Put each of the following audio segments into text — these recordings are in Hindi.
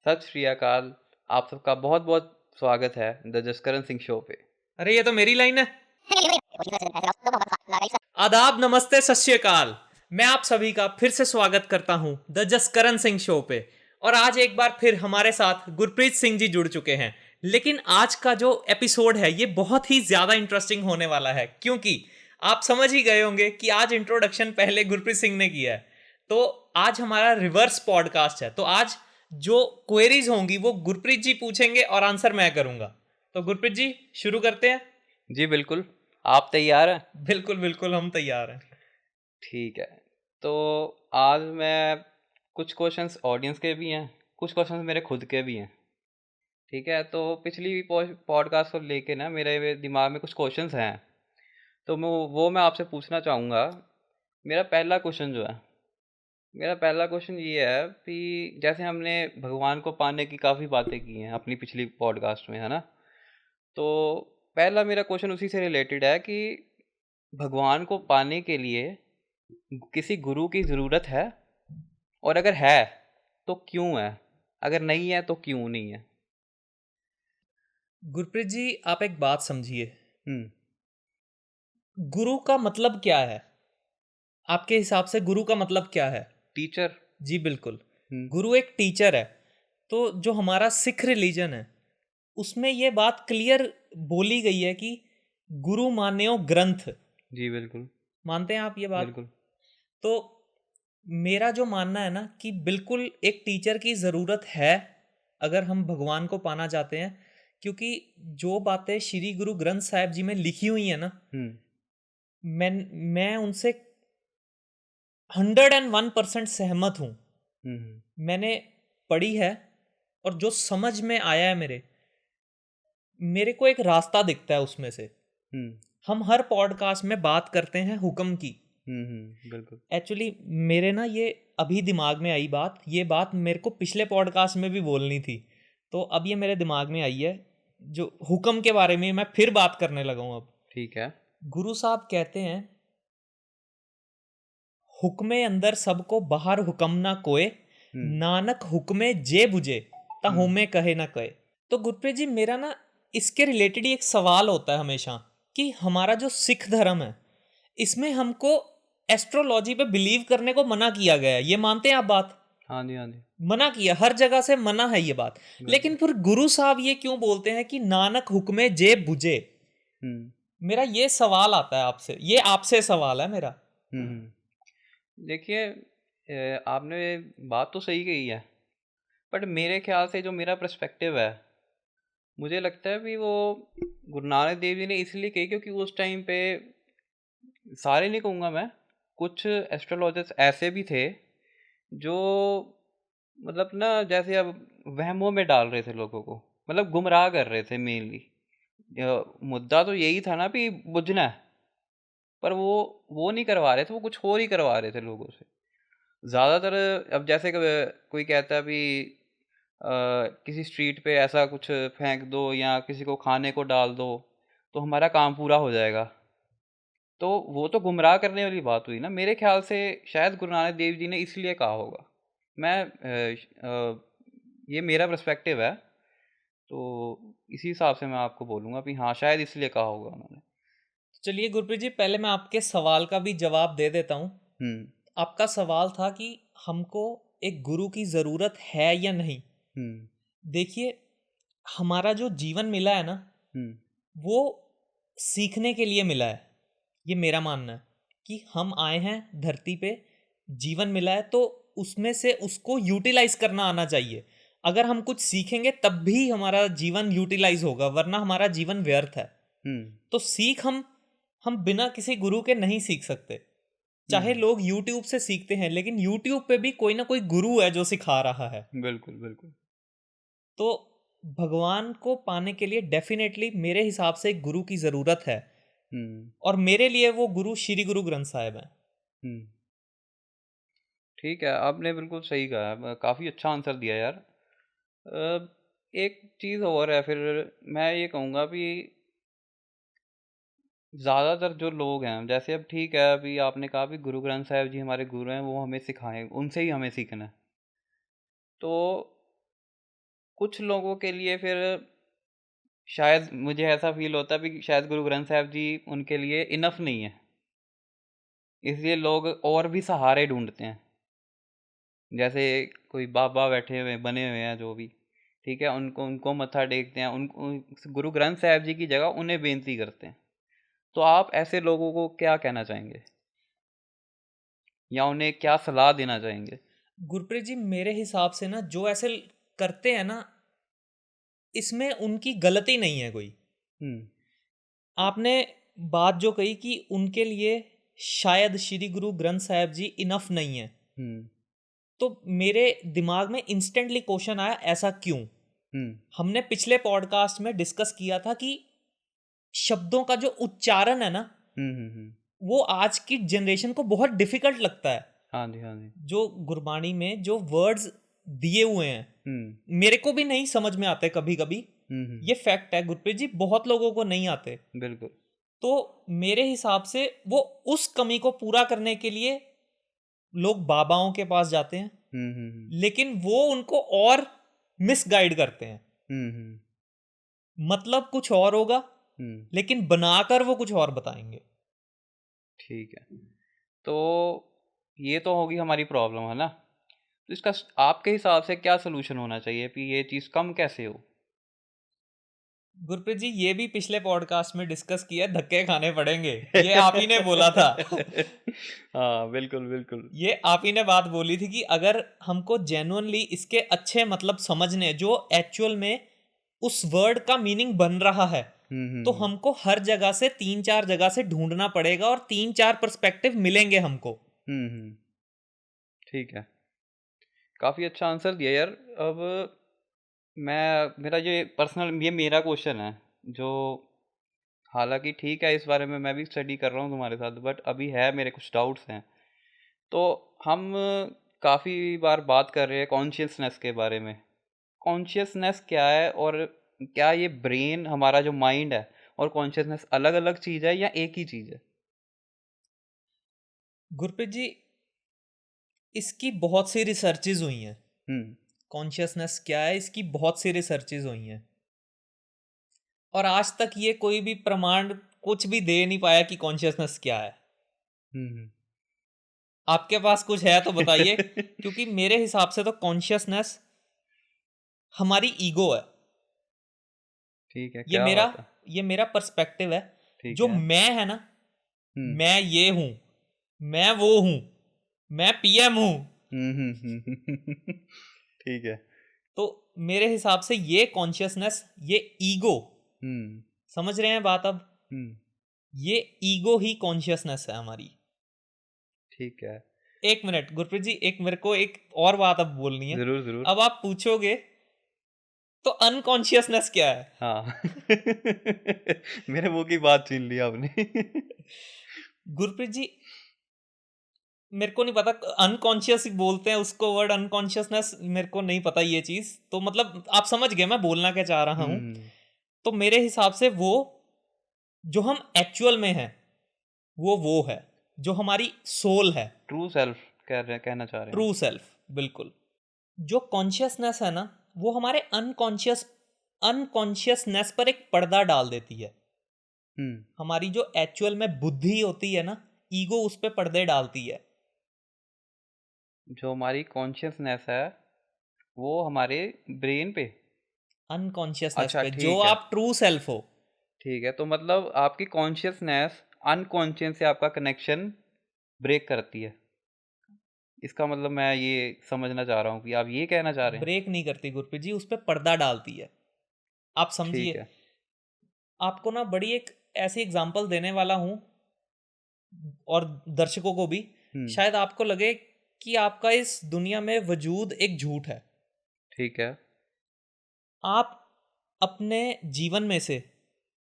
सत श्री अकाल। आप सबका बहुत बहुत स्वागत है द जसकरण सिंह शो पे। अरे ये तो मेरी लाइन है। आदाब, नमस्ते, सत श्री अकाल। मैं आप सभी का फिर से स्वागत करता हूं द जसकरण सिंह शो पे। और आज एक बार फिर हमारे साथ गुरप्रीत सिंह जी जुड़ चुके हैं। लेकिन आज का जो एपिसोड है ये बहुत ही ज्यादा इंटरेस्टिंग होने वाला है, क्योंकि आप समझ ही गए होंगे कि आज इंट्रोडक्शन पहले गुरप्रीत सिंह ने किया है। तो आज हमारा रिवर्स पॉडकास्ट है। तो आज जो क्वेरीज होंगी वो गुरप्रीत जी पूछेंगे और आंसर मैं करूंगा। तो गुरप्रीत जी शुरू करते हैं। जी बिल्कुल, आप तैयार हैं? बिल्कुल बिल्कुल, हम तैयार हैं। ठीक है। तो आज मैं कुछ क्वेश्चंस ऑडियंस के भी हैं, कुछ क्वेश्चंस मेरे खुद के भी हैं। ठीक है, तो पिछली पॉडकास्ट को लेके ना मेरे दिमाग में कुछ क्वेश्चंस हैं, तो मैं आपसे पूछना चाहूँगा। मेरा पहला क्वेश्चन जो है, मेरा पहला क्वेश्चन ये है कि जैसे हमने भगवान को पाने की काफ़ी बातें की हैं अपनी पिछली पॉडकास्ट में, है ना? तो पहला मेरा क्वेश्चन उसी से रिलेटेड है कि भगवान को पाने के लिए किसी गुरु की ज़रूरत है, और अगर है तो क्यों है, अगर नहीं है तो क्यों नहीं है? गुरप्रीत जी, आप एक बात समझिए। हम्म। गुरु का मतलब क्या है? आपके हिसाब से गुरु का मतलब क्या है? टीचर। जी बिल्कुल। हम्म। गुरु एक टीचर है। तो जो हमारा सिख रिलीजन है उसमें ये बात क्लियर बोली गई है कि गुरु मान्यो ग्रंथ। जी बिल्कुल। मानते हैं आप ये बात? बिल्कुल। तो मेरा जो मानना है ना कि बिल्कुल एक टीचर की ज़रूरत है अगर हम भगवान को पाना चाहते हैं। क्योंकि जो बातें श्री गुरु ग्रंथ साहिब जी में लिखी हुई है ना, हम्म। मैं मैं उनसे 101% सहमत हूँ। हम्म। मैंने पढ़ी है और जो समझ में आया है मेरे को एक रास्ता दिखता है उसमें से। हम्म। हम हर पॉडकास्ट में बात करते हैं हुक्म की। बिल्कुल। एक्चुअली मेरे ना ये अभी दिमाग में आई बात, ये बात मेरे को पिछले पॉडकास्ट में भी बोलनी थी, तो अब ये मेरे दिमाग में आई है। जो हुक्म के बारे में मैं फिर बात करने लगा हूँ अब। ठीक है। गुरु साहब कहते हैं, हुक्मे अंदर सबको बाहर हुक्म ना कोय, हम्म। नानक हुक्मे जे बुझे ता हम्म। होमे कहे ना कहे। तो गुरप्रीत जी, मेरा ना इसके रिलेटेड ही एक सवाल होता है हमेशा कि हमारा जो सिख धर्म है इसमें हमको एस्ट्रोलॉजी पे बिलीव करने को मना किया गया है। ये मानते हैं आप बात? हाँ जी, हाँ जी। मना किया, हर जगह से मना है ये बात। बिल्कुल। लेकिन फिर गुरु साहब ये क्यों बोलते हैं कि नानक हुक्मे जे बुझे? हम्म। मेरा ये सवाल आता है आपसे, ये आपसे सवाल है मेरा। देखिए, आपने बात तो सही कही है, बट मेरे ख्याल से जो मेरा पर्सपेक्टिव है, मुझे लगता है कि वो गुरु नानक देव जी ने इसलिए कही क्योंकि उस टाइम पे, सारे नहीं कहूँगा मैं, कुछ एस्ट्रोलॉजर्स ऐसे भी थे जो मतलब ना जैसे अब वहमों में डाल रहे थे लोगों को, मतलब गुमराह कर रहे थे मेनली। मुद्दा तो यही था ना कि बुझना है, पर वो नहीं करवा रहे थे, वो कुछ और ही करवा रहे थे लोगों से ज़्यादातर। अब जैसे कोई कहता है भी किसी स्ट्रीट पे ऐसा कुछ फेंक दो या किसी को खाने को डाल दो तो हमारा काम पूरा हो जाएगा, तो वो तो गुमराह करने वाली बात हुई ना। मेरे ख्याल से शायद गुरु नानक देव जी ने इसलिए कहा होगा। मैं ये मेरा पर्सपेक्टिव है, तो इसी हिसाब से मैं आपको बोलूँगा कि हाँ, शायद इसलिए कहा होगा उन्होंने। चलिए गुरप्रीत जी, पहले मैं आपके सवाल का भी जवाब दे देता हूँ। हम्म। आपका सवाल था कि हमको एक गुरु की ज़रूरत है या नहीं। हम्म। देखिए, हमारा जो जीवन मिला है ना हम्म। वो सीखने के लिए मिला है। ये मेरा मानना है कि हम आए हैं धरती पे, जीवन मिला है तो उसमें से उसको यूटिलाइज करना आना चाहिए। अगर हम कुछ सीखेंगे तब भी हमारा जीवन यूटिलाइज होगा, वरना हमारा जीवन व्यर्थ है। हम्म। तो सीख हम बिना किसी गुरु के नहीं सीख सकते। चाहे हम्म। लोग यूट्यूब से सीखते हैं, लेकिन यूट्यूब पे भी कोई ना कोई गुरु है जो सिखा रहा है। बिल्कुल बिल्कुल। तो भगवान को पाने के लिए डेफिनेटली मेरे हिसाब से एक गुरु की ज़रूरत है। हम्म। और मेरे लिए वो गुरु श्री गुरु ग्रंथ साहिब हैं। हम्म। ठीक है, आपने बिल्कुल सही कहा, काफ़ी अच्छा आंसर दिया यार। एक चीज़ और है, फिर मैं ये कहूँगा भी ज़्यादातर जो लोग हैं, जैसे अब ठीक है, अभी आपने कहा भी गुरु ग्रंथ साहिब जी हमारे गुरु हैं, वो हमें सिखाएं, उनसे ही हमें सीखना है। तो कुछ लोगों के लिए फिर शायद मुझे ऐसा फील होता है कि शायद गुरु ग्रंथ साहिब जी उनके लिए इनफ नहीं है, इसलिए लोग और भी सहारे ढूंढते हैं। जैसे कोई बाबा बैठे हुए बने हुए हैं जो भी, ठीक है, उनको उनको मत्था टेकते हैं, गुरु ग्रंथ साहिब जी की जगह उन्हें बेनती करते हैं। तो आप ऐसे लोगों को क्या कहना चाहेंगे या उन्हें क्या सलाह देना चाहेंगे? गुरप्रीत जी, मेरे हिसाब से ना जो ऐसे करते हैं ना, इसमें उनकी गलती नहीं है कोई। हम्म आपने बात जो कही कि उनके लिए शायद श्री गुरु ग्रंथ साहिब जी इनफ नहीं है, हम्म तो मेरे दिमाग में इंस्टेंटली क्वेश्चन आया, ऐसा क्यों? हम्म हमने पिछले पॉडकास्ट में डिस्कस किया था कि शब्दों का जो उच्चारण है ना, हम्म। वो आज की जनरेशन को बहुत डिफिकल्ट लगता है। हाँ जी, हाँ जी। जो गुरबाणी में जो वर्ड्स दिए हुए हैं, मेरे को भी नहीं समझ में आते कभी कभी। ये फैक्ट है गुरप्रीत जी, बहुत लोगों को नहीं आते। बिल्कुल। तो मेरे हिसाब से वो उस कमी को पूरा करने के लिए लोग बाबाओं के पास जाते हैं, लेकिन वो उनको और मिसगाइड करते हैं। हम्म मतलब कुछ और होगा, लेकिन बनाकर वो कुछ और बताएंगे। ठीक है, तो ये तो होगी हमारी प्रॉब्लम, है ना? तो इसका आपके हिसाब से क्या सोल्यूशन होना चाहिए कि ये चीज़ कम कैसे हो? गुरप्रीत जी, ये भी पिछले पॉडकास्ट में डिस्कस किया, धक्के खाने पड़ेंगे, ये आप ही ने बोला था। हाँ, बिल्कुल बिल्कुल। ये आप ही ने बात बोली थी कि अगर हमको जेन्युइनली इसके अच्छे मतलब समझने, जो एक्चुअल में उस वर्ड का मीनिंग बन रहा है, तो हमको हर जगह से 3-4 जगह से ढूंढना पड़ेगा और 3-4 पर्सपेक्टिव मिलेंगे हमको। ठीक है, काफ़ी अच्छा आंसर दिया यार। अब मेरा ये पर्सनल, ये मेरा क्वेश्चन है जो, हालांकि ठीक है, इस बारे में मैं भी स्टडी कर रहा हूँ तुम्हारे साथ, बट अभी है मेरे कुछ डाउट्स हैं। तो हम काफ़ी बार बात कर रहे हैं कॉन्शियसनेस के बारे में। कॉन्शियसनेस क्या है, और क्या ये ब्रेन, हमारा जो माइंड है, और कॉन्शियसनेस अलग अलग चीज़ है या एक ही चीज़ है? गुरप्रीत जी, इसकी बहुत सी रिसर्चेज हुई हैं। कॉन्शियसनेस क्या है, इसकी बहुत सी रिसर्चेज हुई हैं, और आज तक ये कोई भी प्रमाण कुछ भी दे नहीं पाया कि कॉन्शियसनेस क्या है। आपके पास कुछ है तो बताइए, क्योंकि मेरे हिसाब से तो कॉन्शियसनेस हमारी ईगो है। ठीक है, ये क्या मेरा बात है। ये मेरा पर्सपेक्टिव है। ठीक जो है। मैं है ना, मैं ये हूं, मैं वो हूं, मैं पीएम हूं। ठीक है। तो मेरे हिसाब से ये कॉन्शियसनेस, ये ईगो, समझ रहे हैं बात अब? ये ईगो ही कॉन्शियसनेस है हमारी। ठीक है। एक मिनट गुरप्रीत जी, एक मेरे को एक और बात अब बोलनी है। जरूर जरूर। अब आप पूछोगे तो अनकॉन्शियसनेस क्या है? हाँ। मेरे मुंह की बात छीन ली आपने। गुरप्रीत जी, मेरे को नहीं पता, अनकॉन्शियस बोलते हैं उसको, वर्ड अनकॉन्शियसनेस, मेरे को नहीं पता ये चीज। तो मतलब आप समझ गए मैं बोलना क्या चाह रहा हूं। तो मेरे हिसाब से वो जो हम एक्चुअल में हैं, वो है जो हमारी सोल है। ट्रू सेल्फ कहना चाह रहे हैं। ट्रू सेल्फ, बिल्कुल। जो कॉन्शियसनेस है ना, वो हमारे अनकॉन्शियसनेस पर एक पर्दा डाल देती है। हमारी जो एक्चुअल में बुद्धि होती है ना, ईगो उस पर पर्दे डालती है। जो हमारी कॉन्शियसनेस है वो हमारे ब्रेन पे, अनकॉन्शियसनेस अच्छा पे, जो ठीक है। आप ट्रू सेल्फ हो। ठीक है, तो मतलब आपकी कॉन्शियसनेस अनकॉन्शियस से आपका कनेक्शन ब्रेक करती है, इसका मतलब मैं ये समझना चाह रहा हूँ कि आप ये कहना चाह रहे हैं। ब्रेक नहीं करती गुरप्रीत जी, उस पर पर्दा डालती है। आप ठीक समझिए, है। आपको ना बड़ी एक ऐसी एग्जांपल देने वाला हूं, और दर्शकों को भी शायद आपको लगे कि आपका इस दुनिया में वजूद एक झूठ है। ठीक है। आप अपने जीवन में से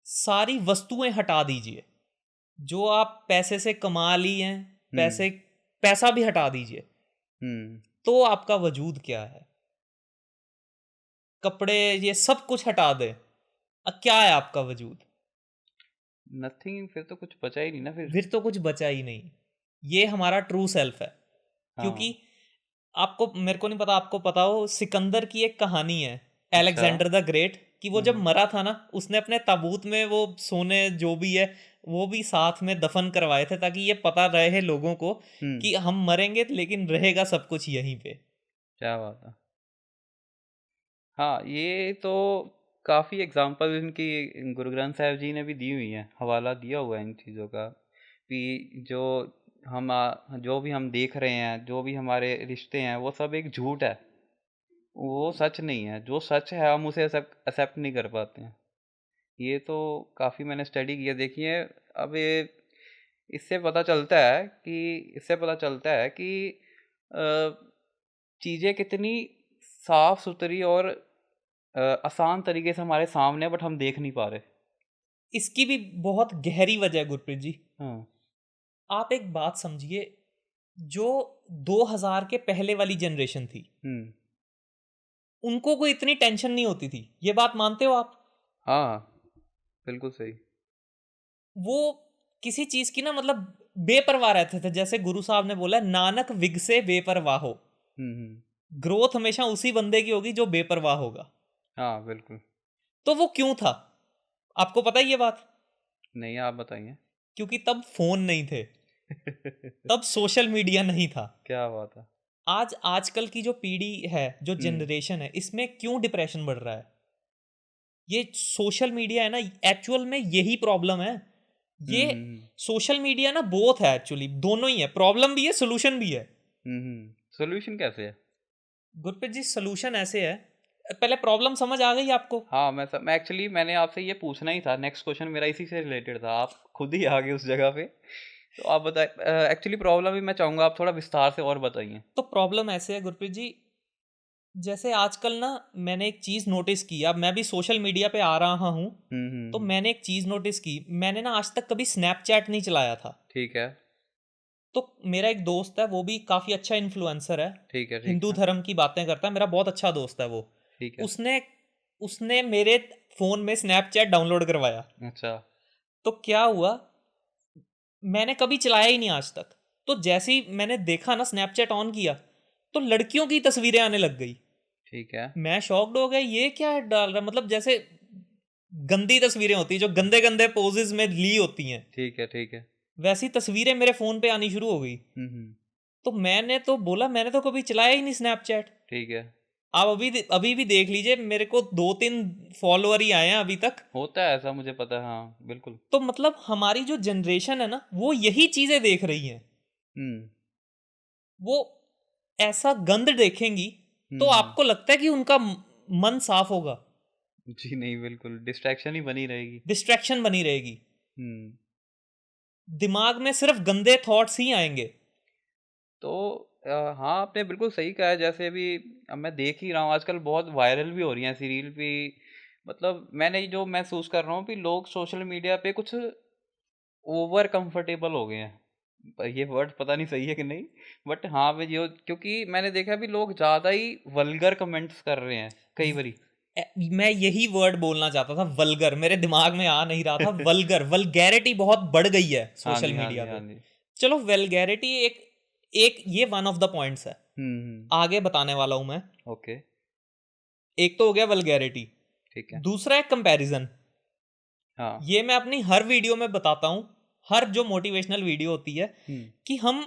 सारी वस्तुएं हटा दीजिए जो आप पैसे से कमा ली हैं, पैसा भी हटा दीजिए, तो आपका वजूद क्या है? कपड़े, ये सब कुछ हटा दे, क्या है आपका वजूद? नथिंग, फिर तो कुछ बचा ही नहीं ना फिर। फिर तो कुछ बचा ही नहीं। ये हमारा ट्रू सेल्फ है। हाँ। क्योंकि आपको, मेरे को नहीं पता आपको पता हो, सिकंदर की एक कहानी है। अच्छा। अलेक्जेंडर द ग्रेट, कि वो जब हम्म। मरा था ना, उसने अपने ताबूत में वो सोने जो भी है वो भी साथ में दफन करवाए थे, ताकि ये पता रहे लोगों को हम्म। कि हम मरेंगे लेकिन रहेगा सब कुछ यहीं पे। क्या बात है। हाँ, ये तो काफ़ी एग्जांपल इनकी गुरु ग्रंथ साहिब जी ने भी दी हुई हैं, हवाला दिया हुआ है इन चीज़ों का कि जो भी हम देख रहे हैं, जो भी हमारे रिश्ते हैं, वो सब एक झूठ है, वो सच नहीं है। जो सच है हम उसे एक्सेप्ट नहीं कर पाते हैं। ये तो काफ़ी मैंने स्टडी किया। देखिए, अब ये इससे पता चलता है कि चीज़ें कितनी साफ सुथरी और आसान तरीके से हमारे सामने है, बट हम देख नहीं पा रहे। इसकी भी बहुत गहरी वजह है गुरप्रीत जी। हाँ। आप एक बात समझिए, जो 2000 के पहले वाली जनरेशन थी, हम्म। उनको कोई इतनी टेंशन नहीं होती थी, ये बात मानते हो आप? हाँ, बिल्कुल सही। वो किसी चीज की ना, मतलब बेपरवाह रहते थे। जैसे गुरु साहब ने बोला, नानक विग से बेपरवाह हो। हम्म। ग्रोथ हमेशा उसी बंदे की होगी जो बेपरवाह होगा। हाँ, बिल्कुल। तो वो क्यों था? आपको पता है ये बात? नहीं, आप बताइए। क्योंकि तब फोन नहीं थे, तब सोशल मीडिया नहीं था। क्या बात है। आज आजकल की जो पीढ़ी है, जो हम्म। जनरेशन है, इसमें क्यों डिप्रेशन बढ़ रहा है? ये सोशल मीडिया है ना, एक्चुअल में यही प्रॉब्लम है। ये हम्म। सोशल मीडिया ना बोथ है, एक्चुअली दोनों ही है, प्रॉब्लम भी है सोल्यूशन भी है। सोल्यूशन कैसे है? गुरप्रीत जी, सोल्यूशन ऐसे है, पहले प्रॉब्लम समझ आ गई आपको? हाँ, मैं एक्चुअली मैंने आपसे ये पूछना ही था, नेक्स्ट क्वेश्चन मेरा इसी से रिलेटेड था, आप खुद ही आ गए उस जगह पे। तो आप बताइए, एक्चुअली प्रॉब्लम भी मैं चाहूँगा आप थोड़ा विस्तार से और बताइए। तो प्रॉब्लम ऐसे है गुरप्रीत जी, जैसे आजकल ना, मैंने एक चीज़ नोटिस की। अब मैं भी सोशल मीडिया पे आ रहा हूँ, तो मैंने एक चीज़ नोटिस की। मैंने ना आज तक कभी स्नैपचैट नहीं चलाया था। ठीक है। तो मेरा एक दोस्त है, वो भी काफ़ी अच्छा इन्फ्लुएंसर है, ठीक है। ठीक हिंदू है। धर्म की बातें करता है, मेरा बहुत अच्छा दोस्त है वो। ठीक है। उसने उसने मेरे फ़ोन में स्नैपचैट डाउनलोड करवाया। अच्छा। तो क्या हुआ, मैंने कभी चलाया ही नहीं आज तक। तो जैसे ही मैंने देखा ना, स्नैपचैट ऑन किया, तो लड़कियों की तस्वीरें आने लग गई। ठीक है। मैं शॉक्ड हो गया, ये क्या डाल रहा है? मतलब जैसे गंदी तस्वीरें होती हैं, जो गंदे गंदे पोजेस में ली होती हैं, ठीक है। ठीक है। वैसी तस्वीरें मेरे फ़ोन पे आनी शुरू हो गई। हम्म। तो मैंने तो बोला, मैंने तो कभी चलाया ही नहीं स्नैपचैट। ठीक है। आप अभी भी देख लीजिए, मेरे को 2-3 फॉलोअर ही आए हैं अभी तक। होता है ऐसा, मुझे पता है, हाँ बिल्कुल। तो मतलब हमारी जो जनरेशन है ना, वो यही चीजें देख रही है। हम्म। वो ऐसा गंद देखेंगी, तो हम्म। आपको लगता है कि उनका मन साफ होगा? जी नहीं, बिल्कुल डिस्ट्रैक्शन ही बनी रहेगी। डिस्ट्रैक्शन बनी रहेगी, हम्म। दिमाग में सिर्फ गंदे थॉट्स ही आएंगे। तो हाँ, आपने बिल्कुल सही कहा है। जैसे अभी अब मैं देख ही रहा हूँ, आजकल बहुत वायरल भी हो रही हैं सीरियल भी। मतलब मैंने जो महसूस कर रहा हूँ कि लोग सोशल मीडिया पे कुछ ओवर कंफर्टेबल हो गए हैं। ये वर्ड पता नहीं सही है कि नहीं, बट हाँ, मैं जो क्योंकि मैंने देखा भी लोग ज़्यादा ही वल्गर कमेंट्स कर रहे हैं कई बारी। मैं यही वर्ड बोलना चाहता था, वल्गर, मेरे दिमाग में आ नहीं रहा था। वल्गर, वल्गैरिटी बहुत बढ़ गई है हाँ सोशल जी, हाँ मीडिया जी, हाँ पे। जी। चलो, वल्गैरिटी एक एक ये वन ऑफ द पॉइंट्स है, हम्म। आगे बताने वाला हूं मैं। ओके। एक तो हो गया वल्गैरिटी, ठीक है। दूसरा है कंपैरिजन। हाँ। ये मैं अपनी हर वीडियो में बताता हूँ, हर जो मोटिवेशनल वीडियो होती है, हम्म। कि हम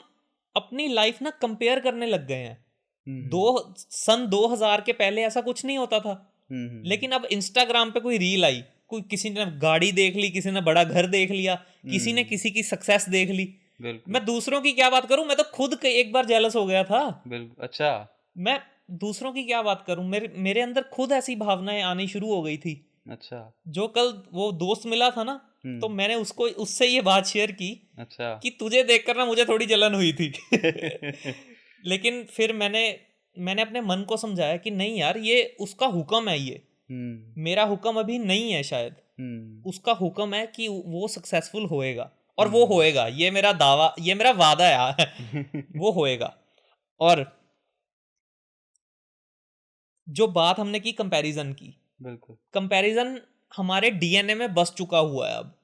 अपनी लाइफ ना कंपेयर करने लग गए हैं। दो हम्म। सन 2000 के पहले ऐसा कुछ नहीं होता था। हम्म। लेकिन अब इंस्टाग्राम पे कोई रील आई, कोई किसी ने गाड़ी देख ली, किसी ने बड़ा घर देख लिया, किसी ने हम्म। किसी की सक्सेस देख ली। बिल्कुल। मैं दूसरों की क्या बात करूं, मैं तो खुद एक बार जेलस हो गया था। बिल्कुल। अच्छा। मैं दूसरों की क्या बात करूं, मेरे मेरे अंदर खुद ऐसी भावनाएं आनी शुरू हो गई थी। अच्छा। जो कल वो दोस्त मिला था ना, तो हम्म। मैंने उसको उससे ये बात शेयर की अच्छा। कि तुझे देखकर ना मुझे थोड़ी जलन हुई थी। लेकिन फिर मैंने अपने मन को समझाया कि नहीं यार, ये उसका हुक्म है, ये हम्म। मेरा हुक्म अभी नहीं है शायद। हम्म। उसका हुक्म है कि वो सक्सेसफुल होएगा, और वो हम्म। होएगा, ये मेरा दावा, ये मेरा वादा है यार। वो होएगा। और जो बात हमने की कंपैरिजन की, बिल्कुल। कंपैरिजन हमारे डीएनए में बस चुका हुआ है अब।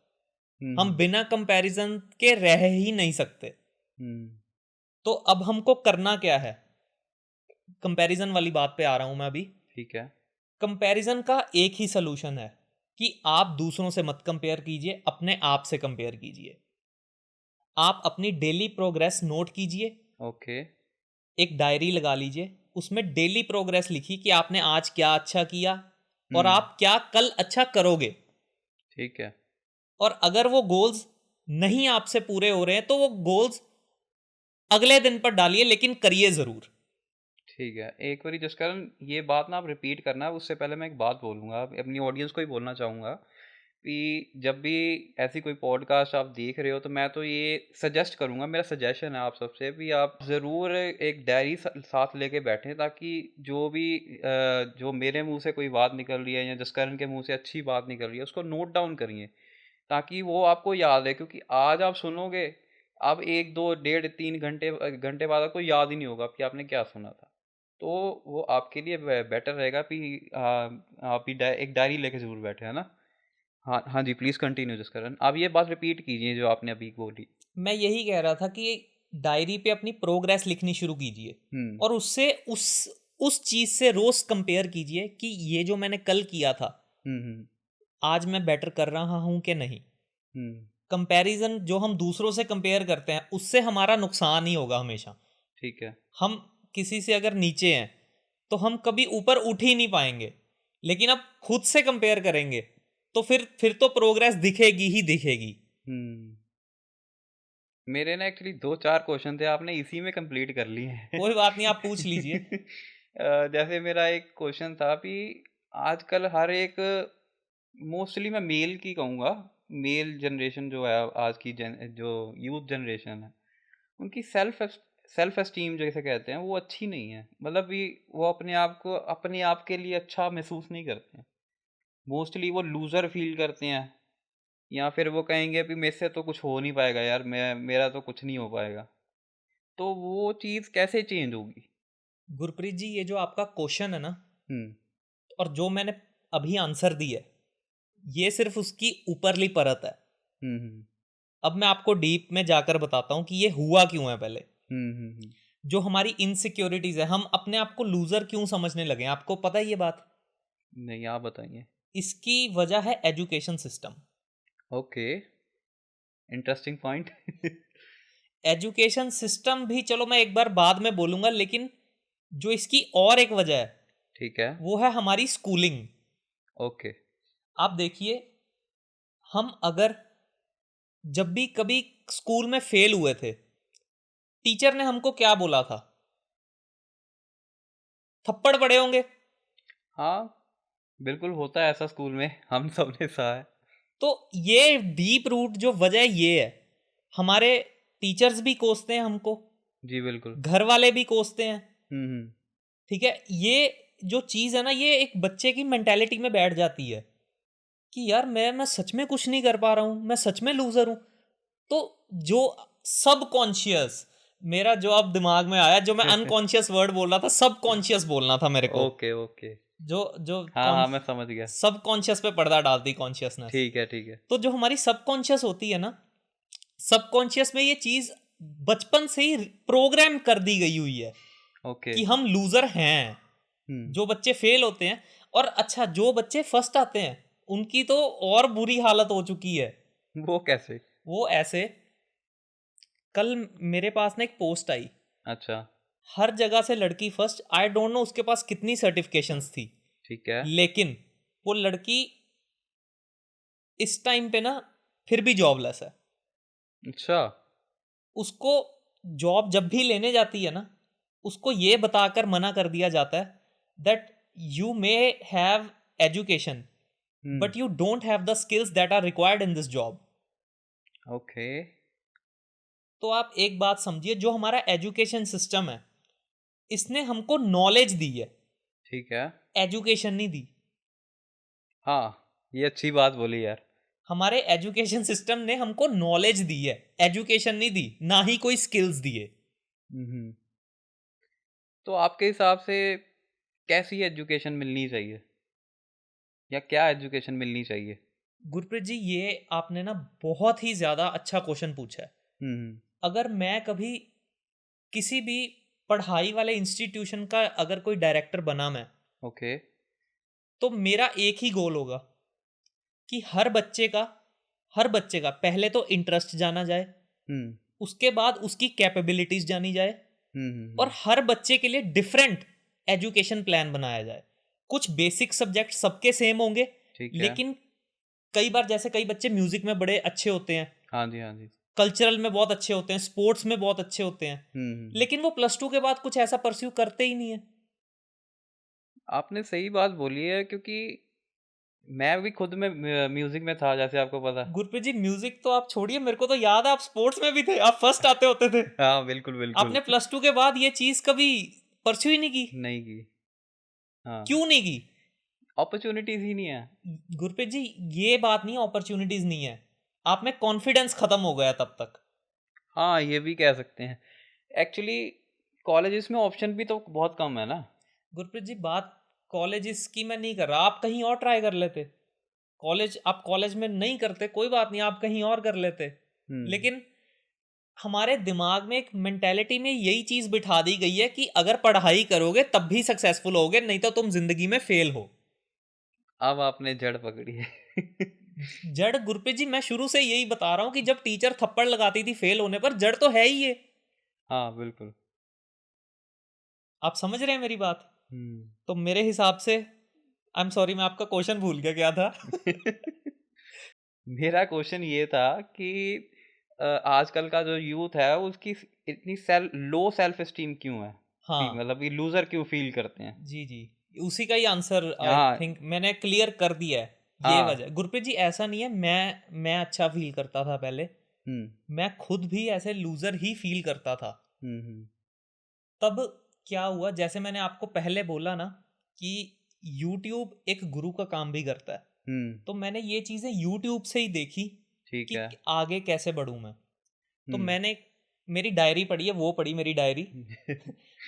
हम हम्म। बिना कंपैरिजन के रह ही नहीं सकते। हम्म। तो अब हमको करना क्या है? कंपैरिजन वाली बात पे आ रहा हूं मैं अभी। ठीक है। कंपैरिजन का एक ही सलूशन है कि आप दूसरों से मत कंपेयर कीजिए, अपने आप से कंपेयर कीजिए। आप अपनी डेली प्रोग्रेस नोट कीजिए, ओके। एक डायरी लगा लीजिए, उसमें डेली प्रोग्रेस लिखिए कि आपने आज क्या अच्छा किया और हम्म। आप क्या कल अच्छा करोगे। ठीक है। और अगर वो गोल्स नहीं आपसे पूरे हो रहे हैं तो वो गोल्स अगले दिन पर डालिए, लेकिन करिए जरूर। ठीक है, एक बारी जसकरण ये बात ना आप रिपीट करना। उससे पहले मैं एक बात बोलूँगा, अपनी ऑडियंस को ही बोलना चाहूँगा कि जब भी ऐसी कोई पॉडकास्ट आप देख रहे हो तो मैं तो ये सजेस्ट करूँगा, मेरा सजेशन है आप सबसे भी आप ज़रूर एक डायरी साथ लेके बैठें, ताकि जो भी जो मेरे मुंह से कोई बात निकल रही है या जसकरण के मुंह से अच्छी बात निकल रही है उसको नोट डाउन करिए, ताकि वो आपको याद है। क्योंकि आज आप सुनोगे, अब 1, 2, डेढ़ 3 घंटे घंटे बाद आपको याद ही नहीं होगा कि आपने क्या सुना था। तो वो आपके लिए बेटर रहेगा कि आप भी एक डायरी लेके ज़रूर बैठे, है ना? हाँ, हाँ जी, प्लीज़ कंटिन्यू जसकरण। आप ये बात रिपीट कीजिए जो आपने अभी बोली। मैं यही कह रहा था कि डायरी पे अपनी प्रोग्रेस लिखनी शुरू कीजिए हुँ, और उससे उस चीज से रोज कंपेयर कीजिए कि ये जो मैंने कल किया था, हुँ, हुँ, आज मैं बेटर कर रहा हूं कि नहीं। हुँ, कंपैरिजन जो हम दूसरों से कंपेयर करते हैं उससे हमारा नुकसान ही होगा हमेशा। ठीक है। हम किसी से अगर नीचे हैं तो हम कभी ऊपर उठ ही नहीं पाएंगे, लेकिन अब खुद से कंपेयर करेंगे तो फिर तो प्रोग्रेस दिखेगी ही दिखेगी। हुँ, मेरे ना एक्चुअली 2-4 क्वेश्चन थे, आपने इसी में कंप्लीट कर लिए हैं। कोई बात नहीं, आप पूछ लीजिए। जैसे मेरा एक क्वेश्चन था कि आजकल हर एक, मोस्टली मैं मेल की कहूँगा, मेल जनरेशन जो है आज की जो यूथ जनरेशन है, उनकी सेल्फ एस्टीम जैसे कहते हैं वो अच्छी नहीं है। मतलब भी वो अपने आप को अपने आप के लिए अच्छा महसूस नहीं करते हैं। मोस्टली वो लूज़र फील करते हैं, या फिर वो कहेंगे कि मेरे से तो कुछ हो नहीं पाएगा यार, मैं मेरा तो कुछ नहीं हो पाएगा। तो वो चीज़ कैसे चेंज होगी? गुरप्रीत जी, ये जो आपका क्वेश्चन है ना, हुँ, और जो मैंने अभी आंसर दी है, ये सिर्फ उसकी ऊपरली परत है। हुँ, हुँ, अब मैं आपको डीप में जाकर बताता हूं कि ये हुआ क्यों है पहले। हुँ, हुँ, हुँ। जो हमारी इनसिक्योरिटीज है, हम अपने आप को लूजर क्यों समझने लगे हैं, आपको पता है ये बात? नहीं, आप बताइए। इसकी वजह है education system. Okay, interesting point. Education system भी चलो मैं एक बार बाद में बोलूंगा, लेकिन जो इसकी और एक वजह है ठीक है, वो है हमारी स्कूलिंग। ओके। आप देखिए, हम अगर जब भी कभी स्कूल में फेल हुए थे, टीचर ने हमको क्या बोला था? थप्पड़ पड़े होंगे। हाँ, बिल्कुल होता है ऐसा स्कूल में, हम सबने सहा है। तो ये डीप रूट जो वजह ये है, हमारे टीचर्स भी कोसते हैं हमको, जी, बिल्कुल। घर वाले भी कोसते हैं। हुँ, हुँ। ठीक है, ये जो चीज़ है ना, ये एक बच्चे की मेंटेलिटी में बैठ जाती है कि यार मैं सच में कुछ नहीं कर पा रहा हूँ, मैं सच में लूजर हूँ। तो जो सब कॉन्शियस, मेरा जो अब दिमाग में आया, जो मैं अनकॉन्शियस वर्ड बोल रहा था, सब कॉन्शियस बोलना था मेरे को। Okay, okay. जो जो हाँ, हाँ, मैं समझ गया। सब कॉन्शियस पे पर्दा डालती कॉन्शियसनेस। ठीक है, ठीक है। तो जो हमारी सबकॉन्शियस होती है ना, सबकॉन्शियस में ये चीज बचपन से ही प्रोग्राम कर दी गई हुई है ओके। कि हम लूजर हैं। हुँ, जो बच्चे फेल होते हैं, और अच्छा जो बच्चे फर्स्ट आते हैं, उनकी तो और बुरी हालत हो चुकी है। वो कैसे? वो ऐसे, कल मेरे पास ना एक पोस्ट आई, अच्छा, हर जगह से लड़की फर्स्ट, आई डोंट नो उसके पास कितनी सर्टिफिकेशंस थी, ठीक है। लेकिन वो लड़की इस टाइम पे ना फिर भी जॉबलेस है। अच्छा, उसको जॉब जब भी लेने जाती है ना, उसको ये बताकर मना कर दिया जाता है that you may have education हुँ, but you don't have the skills that are required in this job. Okay, तो आप एक बात समझिए, जो हमारा एजुकेशन सिस्टम है, इसने हमको नॉलेज दी है, ठीक है। एजुकेशन नहीं दी। हाँ, ये अच्छी बात बोली यार। हमारे एजुकेशन सिस्टम ने हमको नॉलेज दी है, एजुकेशन नहीं दी, ना ही कोई स्किल्स दिए। हुँ, हुँ। तो आपके हिसाब से कैसी एजुकेशन मिलनी चाहिए? या क्या एजुकेशन मिलनी चाहिए? गुरप्रीत जी, ये आपने ना बहुत ही ज्यादा अच्छा क्वेश्चन पूछा है। हुँ, हुँ, अगर मैं कभी किसी भी पढ़ाई वाले इंस्टीट्यूशन का अगर कोई डायरेक्टर बना मैं, ओके, तो मेरा एक ही गोल होगा कि हर बच्चे का पहले तो इंटरेस्ट जाना जाए, हम्म उसके बाद उसकी कैपेबिलिटीज जानी जाए, और हम्म। हर बच्चे के लिए डिफरेंट एजुकेशन प्लान बनाया जाए। कुछ बेसिक सब्जेक्ट सबके सेम होंगे, ठीक है। लेकिन कई बार जैसे कई बच्चे म्यूजिक में बड़े अच्छे होते हैं, हाँ जी हाँ जी। कल्चरल में बहुत अच्छे होते हैं, स्पोर्ट्स में बहुत अच्छे होते हैं, हम्म। लेकिन वो +2 के बाद कुछ ऐसा परस्यू करते ही नहीं है। आपने सही बात बोली है, क्योंकि मैं भी खुद में म्यूजिक में था, जैसे आपको पता। गुरप्रीत जी, म्यूजिक तो आप छोड़िए, मेरे को तो याद है आप स्पोर्ट्स में भी थे, आप फर्स्ट आते होते थे। हाँ बिल्कुल बिल्कुल। आपने +2 के बाद ये चीज कभी परस्यू ही नहीं की। नहीं की। हाँ। क्यों नहीं की? अपॉर्चुनिटीज ही नहीं है। गुरप्रीत जी, ये बात नहीं, अपॉर्चुनिटीज नहीं है, आप में कॉन्फिडेंस खत्म हो गया तब तक। हाँ ये भी कह सकते हैं। एक्चुअली कॉलेजेस में ऑप्शन भी तो बहुत कम है ना। गुरप्रीत जी, बात कॉलेजेस की मैं नहीं कर रहा, आप कहीं और ट्राई कर लेते। आप कॉलेज में नहीं करते कोई बात नहीं, आप कहीं और कर लेते। हम्म। लेकिन हमारे दिमाग में एक मेंटेलिटी में यही चीज बिठा दी गई है कि अगर पढ़ाई करोगे तब भी सक्सेसफुल होगे, नहीं तो तुम जिंदगी में फेल हो। अब आपने जड़ पकड़ी है। जड़ गुरप्रीत जी, मैं शुरू से यही बता रहा हूं कि जब टीचर थप्पड़ लगाती थी फेल होने पर, जड़ तो है ही ये। हाँ बिल्कुल। आप समझ रहे हैं मेरी बात? हम्म। तो मेरे हिसाब से, आई एम सॉरी, मैं आपका क्वेश्चन भूल गया, क्या था? मेरा क्वेश्चन ये था कि आजकल का जो यूथ है उसकी इतनी लो सेल्फ एस्टीम क्यों है, हाँ मतलब ये लूजर क्यों फील करते हैं। जी जी, उसी का ही आंसर आई हाँ थिंक मैंने क्लियर कर दिया है। ये हाँ। वजह गुरप्रीत जी, ऐसा नहीं है मैं अच्छा फील करता था पहले, हम्म मैं खुद भी ऐसे लूजर ही फील करता था। हम्म। तब क्या हुआ, जैसे मैंने आपको पहले बोला ना कि यूट्यूब एक गुरु का काम भी करता है, तो मैंने ये चीज़ें यूट्यूब से ही देखी ठीक कि है। आगे कैसे बढ़ूँ मैं। तो हम्म। मैंने मेरी डायरी पढ़ी है, वो पढ़ी मेरी डायरी।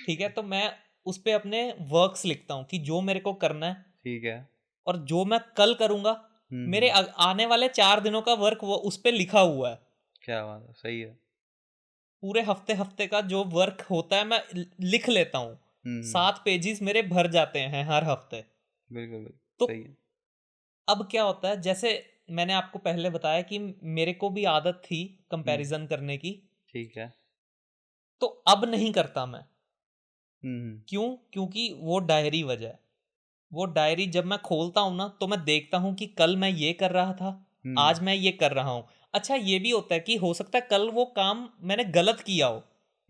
ठीक है, तो मैं उस पे अपने वर्क्स लिखता हूँ कि जो मेरे को करना है, ठीक है। और जो मैं कल करूँगा। मेरे हम्म। आने वाले 4 दिनों का वर्क वो उस पे लिखा हुआ है। क्या बात है, सही है। पूरे हफ्ते हफ्ते का जो वर्क होता है मैं लिख लेता हूँ। हम्म। 7 पेजेस मेरे भर जाते हैं हर हफ्ते। बिल्कुल बिल्कुल तो सही है। अब क्या होता है, जैसे मैंने आपको पहले बताया कि मेरे को भी आदत थी हम्म। कंपैरिजन करने की, ठीक है। तो अब नहीं करता मैं। हम्म क्यों? क्योंकि वो डायरी वजह है। वो डायरी जब मैं खोलता हूँ ना, तो मैं देखता हूँ कि कल मैं ये कर रहा था, हम्म आज मैं ये कर रहा हूँ। अच्छा, ये भी होता है कि हो सकता है कल वो काम मैंने गलत किया हो,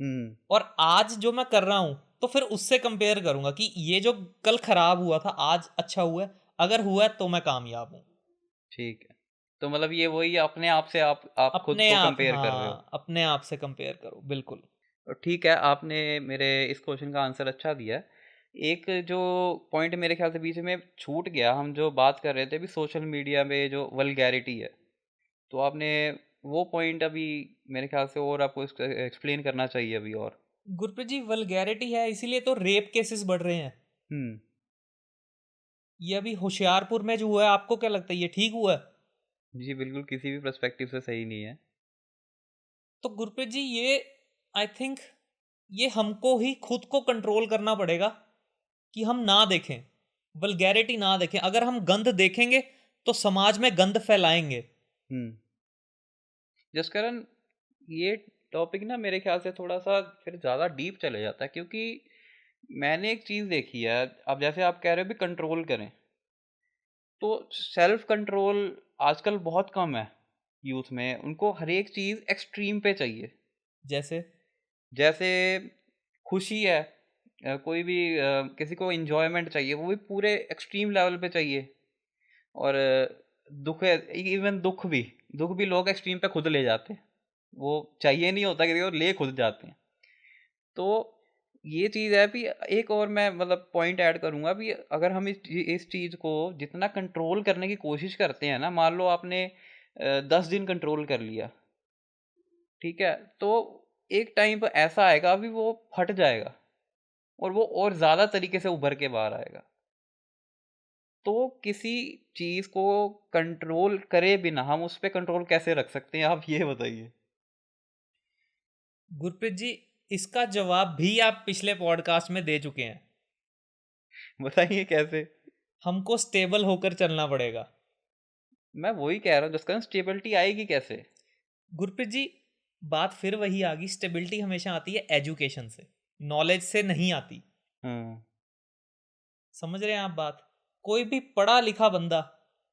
हम्म। और आज जो मैं कर रहा हूँ तो फिर उससे कंपेयर करूंगा कि ये जो कल खराब हुआ था आज अच्छा हुआ है। अगर हुआ है तो मैं कामयाब हूँ। ठीक है। तो मतलब ये वही अपने आप से आप खुद अपने को आप, कंपेयर कर रहे हो। हाँ, अपने आप से कंपेयर करो, बिल्कुल। और ठीक है, आपने मेरे इस क्वेश्चन का आंसर अच्छा दिया है। एक जो पॉइंट मेरे ख्याल से बीच में छूट गया, हम जो बात कर रहे थे अभी सोशल मीडिया में जो वल्गैरिटी है, तो आपने वो पॉइंट अभी मेरे ख्याल से और आपको एक्सप्लेन करना चाहिए अभी और। गुरप्रीत जी, वल्गैरिटी है, इसीलिए तो रेप केसेस बढ़ रहे हैं। हम्म। ये अभी होशियारपुर में जो हुआ है, आपको क्या लगता है ये ठीक हुआ है? जी बिल्कुल, किसी भी पर्सपेक्टिव से सही नहीं है। तो गुरप्रीत जी, ये आई थिंक ये हमको ही खुद को कंट्रोल करना पड़ेगा कि हम ना देखें, वल्गैरिटी ना देखें। अगर हम गंद देखेंगे तो समाज में गंद फैलाएंगे। हम्म। जसकरण, ये टॉपिक ना मेरे ख्याल से थोड़ा सा फिर ज़्यादा डीप चले जाता है, क्योंकि मैंने एक चीज़ देखी है। अब जैसे आप कह रहे हो भी कंट्रोल करें, तो सेल्फ कंट्रोल आजकल बहुत कम है यूथ में। उनको हर एक चीज़ एक्सट्रीम पे चाहिए। जैसे? जैसे खुशी है, कोई भी किसी को एंजॉयमेंट चाहिए, वो भी पूरे एक्सट्रीम लेवल पे चाहिए। और दुख है, इवन दुख भी लोग एक्सट्रीम पे खुद ले जाते हैं। वो चाहिए नहीं होता कि वो ले खुद जाते हैं। तो ये चीज़ है भी। एक और मैं मतलब पॉइंट ऐड करूँगा भी, अगर हम इस चीज़ को जितना कंट्रोल करने की कोशिश करते हैं ना, मान लो आपने 10 दिन कंट्रोल कर लिया, ठीक है, तो एक टाइम पर ऐसा आएगा भी वो फट जाएगा, और वो और ज़्यादा तरीके से उभर के बाहर आएगा। तो किसी चीज़ को कंट्रोल करे बिना हम उस पे कंट्रोल कैसे रख सकते हैं, आप ये बताइए। गुरप्रीत जी, इसका जवाब भी आप पिछले पॉडकास्ट में दे चुके हैं। बताइए कैसे। हमको स्टेबल होकर चलना पड़ेगा। मैं वही कह रहा हूँ, जसकरण स्टेबिलिटी आएगी कैसे? गुरप्रीत जी, बात फिर वही आ गई, स्टेबिलिटी हमेशा आती है एजुकेशन से, नॉलेज से नहीं आती। हम्म। समझ रहे हैं आप बात? कोई भी पढ़ा लिखा बंदा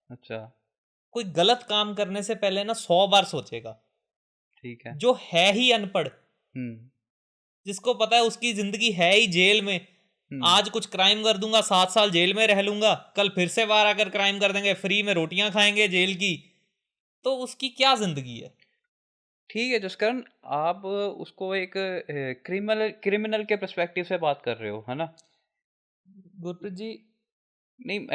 अच्छा। कोई गलत काम करने से पहले ना 100 बार सोचेगा। ठीक है। जो है ही अनपढ़, हम्म। जिसको पता है उसकी जिंदगी है ही जेल में, हम्म। आज कुछ क्राइम कर दूंगा 7 साल जेल में रह लूंगा, कल फिर से बाहर आकर क्राइम कर देंगे, फ्री में रोटियां खाएंगे जेल की, तो उसकी क्या जिंदगी है? ठीक है जसकरण, आप उसको एक क्रिमिनल क्रिमिनल के पर्सपेक्टिव से बात कर रहे हो, है ना? गुरप्रीत जी, नहीं,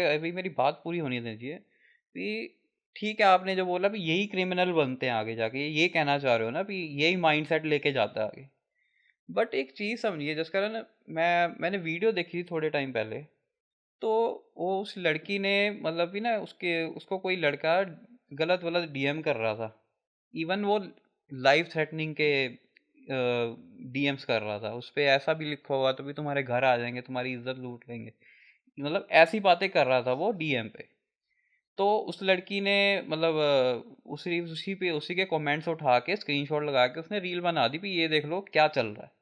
अभी मेरी बात पूरी होनी दीजिए कि ठीक है, आपने जो बोला भी यही क्रिमिनल बनते हैं आगे जाके, ये कहना चाह रहे हो ना भी यही माइंडसेट लेके जाता है आगे। बट एक चीज़ समझिए जिस कारण मैंने वीडियो देखी थी थोड़े टाइम पहले। तो वो उस लड़की ने मतलब भी ना उसको कोई लड़का गलत गलत डीएम कर रहा था। इवन वो लाइफ थ्रेटनिंग के डीएम्स कर रहा था, उस पे ऐसा भी लिखा हुआ तो भी तुम्हारे घर आ जाएंगे, तुम्हारी इज्जत लूट लेंगे, मतलब ऐसी बातें कर रहा था वो डीएम पे। तो उस लड़की ने मतलब उसी के कमेंट्स उठा के स्क्रीनशॉट लगा के उसने रील बना दी भी ये देख लो क्या चल रहा है।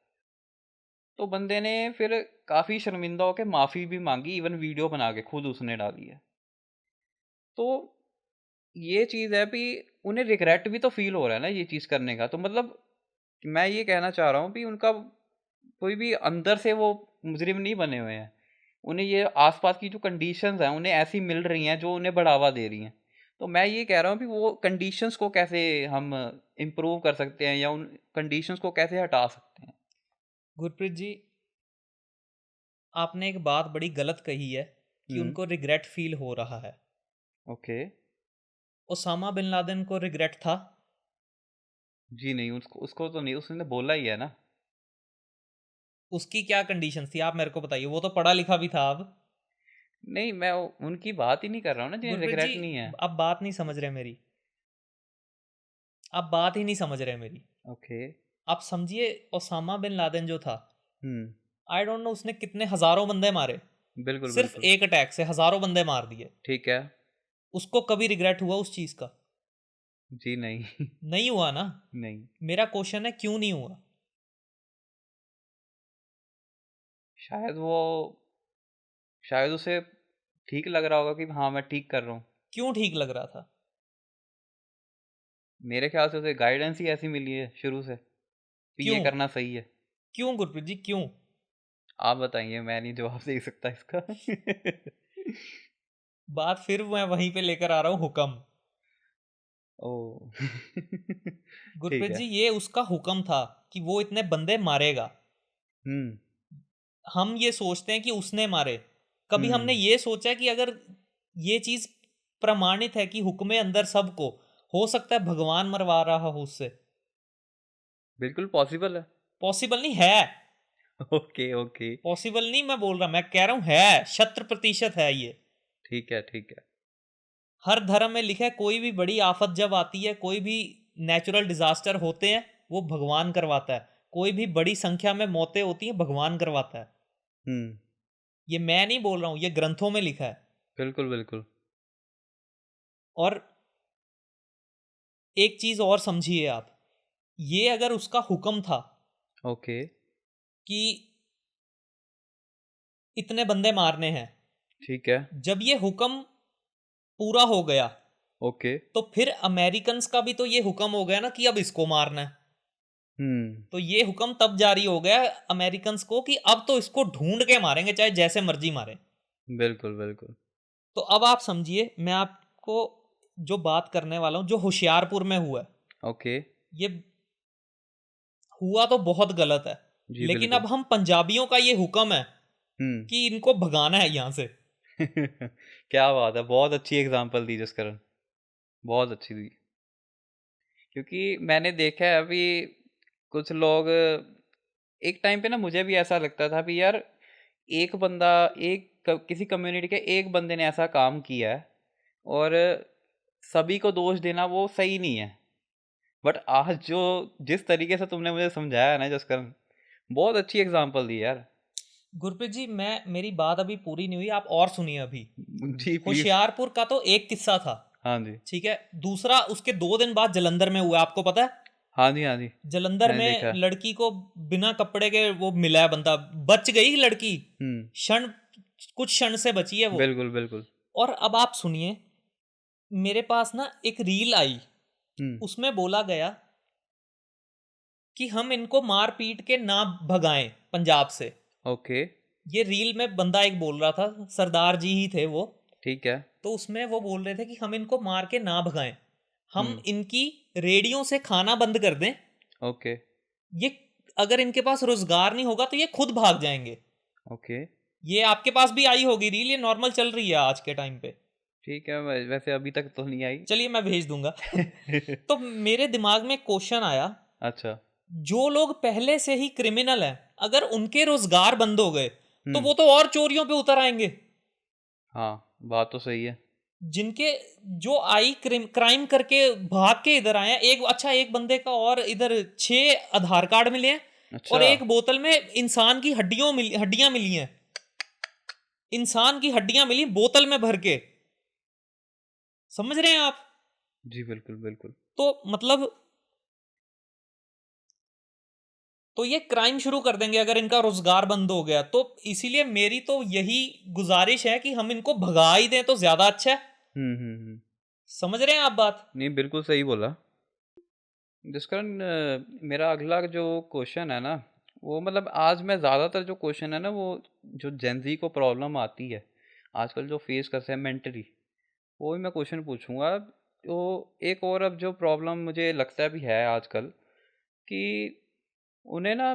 तो बंदे ने फिर काफ़ी शर्मिंदा होकर माफ़ी भी मांगी, इवन वीडियो बना के खुद उसने डाली है। तो ये चीज़ है भी उन्हें रिग्रेट भी तो फील हो रहा है ना ये चीज़ करने का, तो मतलब मैं ये कहना चाह रहा हूँ कि उनका कोई भी अंदर से वो मुजरिम नहीं बने हुए हैं। उन्हें ये आसपास की जो कंडीशंस हैं उन्हें ऐसी मिल रही हैं जो उन्हें बढ़ावा दे रही हैं। तो मैं ये कह रहा हूँ कि वो कंडीशंस को कैसे हम इम्प्रूव कर सकते हैं या उन कंडीशंस को कैसे हटा सकते हैं। गुरप्रीत जी, आपने एक बात बड़ी गलत कही है कि हम्म। उनको रिग्रेट फील हो रहा है। ओके। ओसामा बिन लादेन को रिग्रेट था? जी नहीं, उसको उसको तो नहीं, उसने बोला ही है ना। उसकी क्या कंडीशन थी आप मेरे को बताइए, वो तो पढ़ा लिखा भी था अब। नहीं, मैं उनकी बात ही नहीं कर रहा हूँ ना जिन्हें गुरप्रीत जी, रिग्रेट नहीं है। आप बात नहीं समझ रहे मेरी, आप बात ही नहीं समझ रहे मेरी। ओके। आप समझिए, ओसामा बिन लादेन जो था, हम्म। आई डोंट नो उसने कितने हजारों बंदे मारे, बिल्कुल सिर्फ बिल्कुल। एक अटैक से हजारों बंदे मार दिए। ठीक है। उसको कभी रिग्रेट हुआ उस चीज का? जी नहीं। नहीं हुआ ना। नहीं। मेरा क्वेश्चन है क्यों नहीं हुआ? शायद वो शायद उसे ठीक लग रहा होगा कि हाँ मैं ठीक कर रहा हूँ। क्यों ठीक लग रहा था? मेरे ख्याल से उसे गाइडेंस ही ऐसी मिली है शुरू से कि ये क्यों? करना सही है। क्यों गुरप्रीत जी, क्यों? आप बताइए, मैं नहीं जवाब दे सकता इसका। बात फिर मैं वहीं पे लेकर आ रहा हूँ, हुक्म। ओ। ठीक गुरप्रीत है। जी, ये उसका हुक्म था कि वो इतने बंदे मारेगा। हम्म। हम ये सोचते हैं कि उसने मारे, कभी हमने हम्म। ये सोचा कि अगर ये चीज प्रमाणित है कि हुक्म अंदर सबको, हो सकता है भगवान मरवा रहा हो उससे? बिल्कुल पॉसिबल है। पॉसिबल नहीं है। Okay okay. पॉसिबल नहीं मैं बोल रहा, मैं कह रहा हूं है, 100% है ये। ठीक है ठीक है। हर धर्म में लिखा है, कोई भी बड़ी आफत जब आती है, कोई भी नेचुरल डिजास्टर होते हैं, वो भगवान करवाता है। कोई भी बड़ी संख्या में मौतें होती हैं, भगवान करवाता है। हम्म। ये मैं नहीं बोल रहा हूं, ये ग्रंथों में लिखा है। बिल्कुल बिल्कुल। और एक चीज और समझिए आप, ये अगर उसका हुक्म था ओके। कि इतने बंदे मारने हैं, ठीक है। जब ये हुक्म पूरा हो गया, ओके। तो फिर अमेरिकन का भी तो ये हुक्म हो गया ना कि अब इसको मारना है। हम्म। तो ये हुक्म तब जारी हो गया अमेरिकन को कि अब तो इसको ढूंढ के मारेंगे, चाहे जैसे मर्जी मारे। बिल्कुल बिल्कुल। तो अब आप समझिए, मैं आपको जो बात करने वाला हूं, जो होशियारपुर में हुआ है, ओके। ये हुआ तो बहुत गलत है, जी लेकिन बिल्कुल। अब हम पंजाबियों का ये हुक्म है हम्म। कि इनको भगाना है यहां से। क्या बात है, बहुत अच्छी एग्जांपल दी जसकरण, बहुत अच्छी दी। क्योंकि मैंने देखा है अभी कुछ लोग, एक टाइम पे ना मुझे भी ऐसा लगता था भी यार एक बंदा, किसी कम्युनिटी के एक बंदे ने ऐसा काम किया है और सभी को दोष देना वो सही नहीं है। बट आज जो जिस तरीके से तुमने मुझे समझाया है ना जसकरण, बहुत अच्छी एग्जांपल दी यार। गुरप्रीत जी, मेरी बात अभी पूरी नहीं हुई, आप और सुनिए अभी। जी प्लीज। होशियारपुर का तो एक किस्सा था, हाँ जी। ठीक है। दूसरा उसके 2 दिन बाद जलंधर में हुआ, आपको पता है? हाँ जी, हाँ जी, जलंधर मैंने देखा में है। लड़की को बिना कपड़े के वो मिला है बंदा, बच गई लड़की, हम्म। क्षण, कुछ क्षण से बची है वो। बिल्कुल बिल्कुल। और अब आप सुनिए, मेरे पास ना एक रील आई, हम्म। उसमें बोला गया कि हम इनको मार पीट के ना भगाएं पंजाब से। ओके। ये रील में बंदा एक बोल रहा था, सरदार जी ही थे वो। ठीक है। तो उसमें वो बोल रहे थे कि हम इनको मार के ना भगाएं, हम हम्म। इनकी रेडियो से खाना बंद कर दें। ओके। ये, अगर इनके पास रोजगार नहीं होगा तो ये खुद भाग जाएंगे। ओके। ये आपके पास भी आई होगी रील, ये नॉर्मल चल रही है आज के टाइम पे। ठीक है, वैसे अभी तक तो नहीं आई। चलिए मैं भेज दूंगा। तो मेरे दिमाग में क्वेश्चन आया, अच्छा। जो लोग पहले से ही क्रिमिनल हैं, अगर उनके रोजगार बंद हो गए तो हम्म। वो तो और चोरियों पे उतर आएंगे। हाँ, बात तो सही है। जिनके, जो आई क्राइम करके भाग के इधर आए हैं, एक अच्छा एक बंदे का और इधर 6 आधार कार्ड मिले हैं, और अच्छा। एक बोतल में इंसान की हड्डियां मिली हैं। इंसान की हड्डियां मिली बोतल में भर के, समझ रहे हैं आप? जी बिल्कुल बिल्कुल। तो मतलब, तो ये क्राइम शुरू कर देंगे अगर इनका रोजगार बंद हो गया तो। इसीलिए मेरी तो यही गुजारिश है कि हम इनको भगा ही दें तो ज्यादा अच्छा है। हम्म। समझ रहे हैं आप बात? नहीं, बिल्कुल सही बोला। जिस कारण मेरा अगला जो क्वेश्चन है ना, वो मतलब आज मैं ज़्यादातर जो क्वेश्चन है ना, वो जो जेंजी को प्रॉब्लम आती है आजकल, जो फेस करते हैं मेंटली, वो भी मैं क्वेश्चन पूछूंगा। तो एक और अब जो प्रॉब्लम मुझे लगता भी है आजकल, कि उन्हें ना,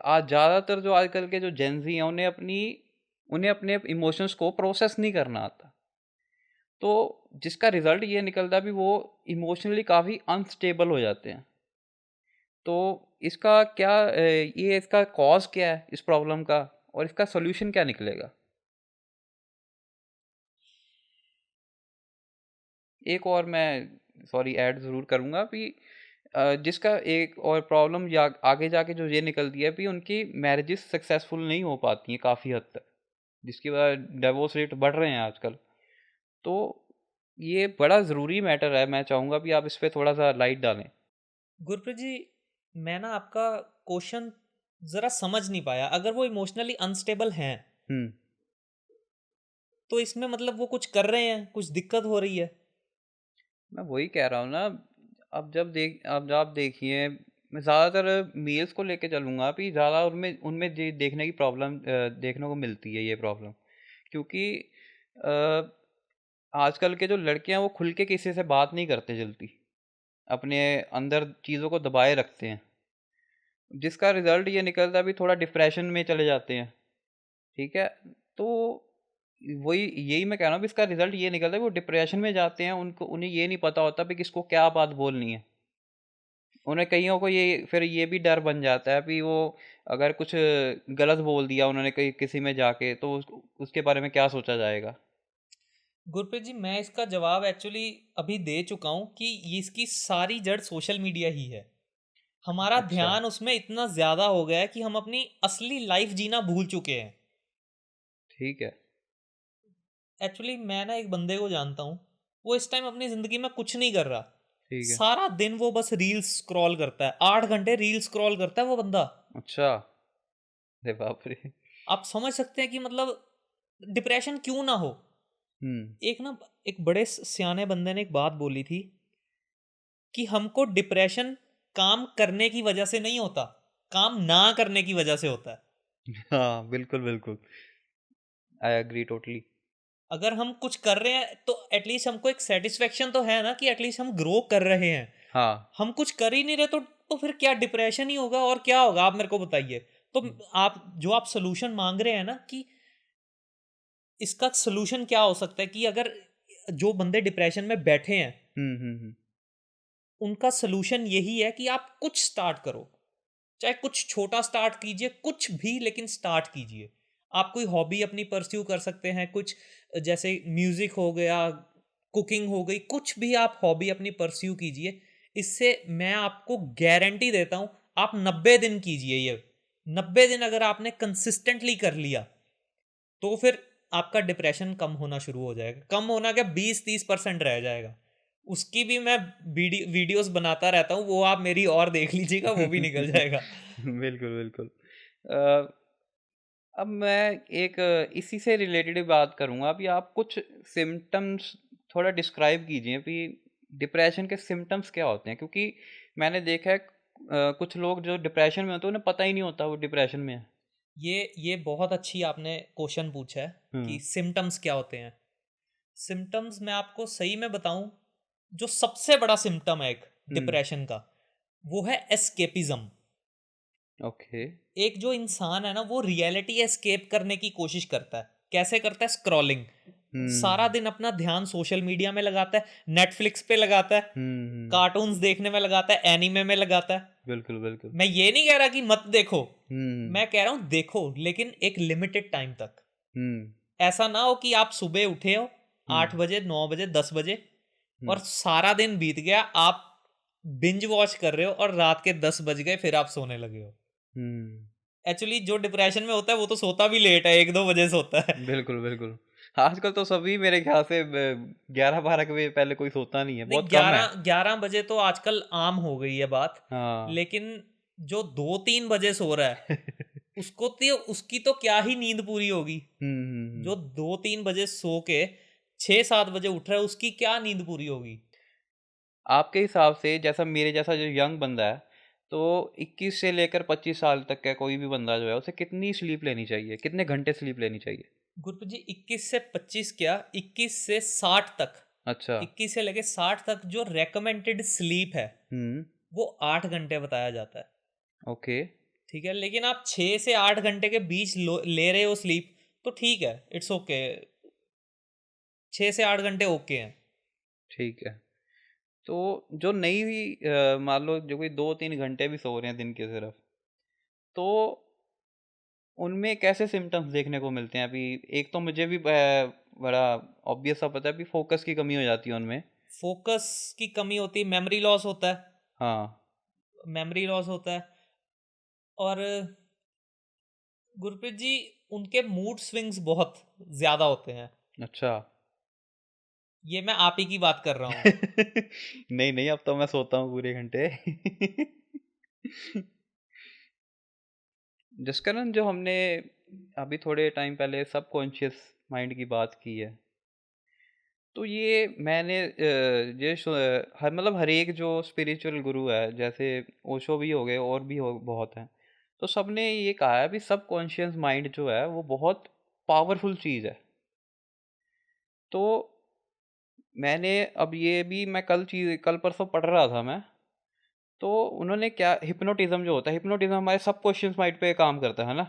आज ज़्यादातर जो आजकल के जो जेंजी हैं, उन्हें अपने इमोशंस को प्रोसेस नहीं करना आता। तो जिसका रिजल्ट ये निकलता भी, वो इमोशनली काफ़ी अनस्टेबल हो जाते हैं। तो इसका क्या ये इसका कॉज क्या है इस प्रॉब्लम का, और इसका सॉल्यूशन क्या निकलेगा? एक और मैं सॉरी ऐड ज़रूर करूँगा कि जिसका एक और प्रॉब्लम या आगे जाके जो ये निकलती है कि उनकी मैरिजेस सक्सेसफुल नहीं हो पाती हैं काफ़ी हद तक, जिसकी वजह डिवोर्स रेट बढ़ रहे हैं आजकल। तो ये बड़ा ज़रूरी मैटर है, मैं चाहूँगा कि आप इस पे थोड़ा सा लाइट डालें। गुरप्रीत जी, मैं ना आपका क्वेश्चन जरा समझ नहीं पाया। अगर वो इमोशनली अनस्टेबल हैं हम्म। तो इसमें मतलब वो कुछ कर रहे हैं, कुछ दिक्कत हो रही है? मैं वही कह रहा हूँ ना। अब आप देखिए, मैं ज़्यादातर मेल्स को लेके चलूँगा, कि ज़्यादा उनमें उनमें देखने की प्रॉब्लम देखने को मिलती है ये प्रॉब्लम। क्योंकि अ, आजकल के जो लड़के हैं, वो खुल के किसी से बात नहीं करते जल्दी, अपने अंदर चीज़ों को दबाए रखते हैं, जिसका रिजल्ट ये निकलता भी थोड़ा डिप्रेशन में चले जाते हैं। ठीक है। तो वही यही मैं कह रहा हूँ, इसका रिजल्ट ये निकलता है, वो डिप्रेशन में जाते हैं, उन्हें ये नहीं पता होता भी किसको क्या बात बोलनी है। उन्हें कईयों को ये फिर ये भी डर बन जाता है कि वो अगर कुछ गलत बोल दिया उन्होंने कहीं किसी में जाके, तो उसके बारे में क्या सोचा जाएगा। गुरप्रीत जी, मैं इसका जवाब एक्चुअली अभी दे चुका हूँ कि ये इसकी सारी जड़ सोशल मीडिया ही है। हमारा अच्छा। ध्यान उसमें इतना ज्यादा हो गया है कि हम अपनी असली लाइफ जीना भूल चुके हैं। ठीक है। एक्चुअली मैं ना एक बंदे को जानता हूँ, वो इस टाइम अपनी जिंदगी में कुछ नहीं कर रहा। ठीक है। सारा दिन वो बस रील्स स्क्रॉल करता है, 8 घंटे रील स्क्रॉल करता है वो बंदा। अच्छा। अरे बाप रे। आप समझ सकते हैं कि मतलब डिप्रेशन क्यों ना हो। हम्म। एक ना, एक बड़े सियाने बंदे ने एक बात बोली थी कि हमको डिप्रेशन काम करने की वजह से नहीं होता, काम ना करने की वजह से होता है। हाँ बिल्कुल बिल्कुल। I agree totally. अगर हम कुछ कर रहे हैं तो एटलीस्ट हमको एक सेटिस्फेक्शन तो है ना कि एटलीस्ट हम ग्रो कर रहे हैं। हाँ। हम कुछ कर ही नहीं रहे तो फिर क्या डिप्रेशन ही होगा और क्या होगा, आप मेरे को बताइए। तो आप जो आप सोल्यूशन मांग रहे हैं ना कि इसका सोल्यूशन क्या हो सकता है, कि अगर जो बंदे डिप्रेशन में बैठे हैं हम्म। उनका सोल्यूशन यही है कि आप कुछ स्टार्ट करो, चाहे कुछ छोटा स्टार्ट कीजिए, कुछ भी, लेकिन स्टार्ट कीजिए। आप कोई हॉबी अपनी परस्यू कर सकते हैं, कुछ जैसे म्यूजिक हो गया, कुकिंग हो गई, कुछ भी आप हॉबी अपनी परस्यू कीजिए। इससे मैं आपको गारंटी देता हूं, आप 90 दिन कीजिए ये, 90 दिन अगर आपने कंसिस्टेंटली कर लिया तो फिर आपका डिप्रेशन कम होना शुरू हो जाएगा। कम होना क्या, 20-30% रह जाएगा। उसकी भी मैं वीडियोस बनाता रहता हूँ, वो आप मेरी और देख लीजिएगा, वो भी निकल जाएगा। बिल्कुल, बिल्कुल। अ, अब मैं एक इसी से रिलेटेड बात करूँगा। अभी आप कुछ सिम्पटम्स थोड़ा डिस्क्राइब कीजिए कि डिप्रेशन के सिम्पटम्स क्या होते हैं? क्योंकि मैंने देखा है कुछ लोग जो डिप्रेशन में होते हैं उन्हें पता ही नहीं होता वो डिप्रेशन में है। ये बहुत अच्छी आपने क्वेश्चन पूछा है कि हुँ, सिम्टम्स क्या होते हैं। सिम्टम्स मैं आपको सही में बताऊं, जो सबसे बड़ा सिम्टम है एक हुँ, डिप्रेशन का, वो है एस्केपिज्म। ओके। एक जो इंसान है ना, वो रियलिटी एस्केप करने की कोशिश करता है। कैसे करता है? स्क्रॉलिंग। सारा हुँ, दिन अपना ध्यान सोशल मीडिया में लगाता है, नेटफ्लिक्स पे लगाता है, हुँ, हुँ। कार्टून्स देखने में लगाता है, एनीमे में लगाता है। बिल्कुल, बिल्कुल। मैं ये नहीं कह रहा कि मत देखो, हुँ, मैं कह रहा हूं देखो, लेकिन एक लिमिटेड टाइम तक। हुँ, ऐसा ना हो कि आप सुबह उठे हो हुँ, 8 बजे, 9 बजे, 10 बजे, और हुँ, सारा दिन बीत गया, आप बिंज वॉच कर रहे हो और रात के 10 बज गए, फिर आप सोने लगे हो। हुँ। एक्चुअली जो डिप्रेशन में होता है वो तो सोता भी लेट है, 1-2 बजे सोता है। बिल्कुल, बिल्कुल। आजकल तो सभी मेरे ख़्याल से ब 11-12 के बजे पहले कोई सोता नहीं है, नहीं, बहुत कम है। 11-11 बजे तो आजकल आम हो गई है बात। हाँ। लेकिन जो 2-3 बजे सो रहा है, उसकी तो क्या ही नींद पूरी होगी। हुँ, हुँ, जो हुँ। 2-3 बजे सो के 6-7 बजे उठ रहा है, उसकी क्या नींद पूरी होगी? आपके हिसाब से जैसा मेरे जैसा जो यंग बंदा है, तो 21 से लेकर 25 साल तक का कोई भी बंदा जो है, उसे कितनी स्लीप लेनी चाहिए? कितने घंटे स्लीप लेनी चाहिए? गुरप्रीत जी, 21 से 25 क्या, 21 से 60 तक, अच्छा। 21 से लेके 60 तक जो रेकमेंडेड स्लीप है, हुँ, वो 8 घंटे बताया जाता है। ओके, ठीक है, लेकिन आप 6 से 8 घंटे के बीच ले रहे हो स्लीप, तो ठीक है, इट्स ओके। 6 से 8 घंटे ओके हैं। ठीक है। तो जो नई मान लो जो कोई 2-3 घंटे भी सो रहे हैं दिन के सिर्फ़, तो उनमें कैसे सिम्पटम्स देखने को मिलते हैं? अभी एक तो मुझे भी बड़ा ऑब्वियस सा पता है कि फ़ोकस की कमी हो जाती है उनमें। फोकस की कमी होती है, मेमोरी लॉस होता है। हाँ, मेमोरी लॉस होता है, और गुरप्रीत जी, उनके मूड स्विंग्स बहुत ज्यादा होते हैं। अच्छा। ये मैं आप ही की बात कर रहा हूँ। नहीं, नहीं, अब तो मैं सोता हूँ पूरे घंटे। जसकरण जो हमने अभी थोड़े टाइम पहले सबकॉन्शियस माइंड की बात की है, तो ये मैंने हर मतलब हर एक जो स्पिरिचुअल गुरु है, जैसे ओशो भी हो गए और भी हो बहुत हैं, तो सबने ये कहा है भी सबकॉन्शियस माइंड जो है वो बहुत पावरफुल चीज़ है। तो मैंने अब ये भी मैं कल परसों पढ़ रहा था मैं, तो उन्होंने क्या हिप्नोटिज्म जो होता है, हिप्नोटिज्म हमारे सबकॉन्शियस माइंड पे काम करता है ना?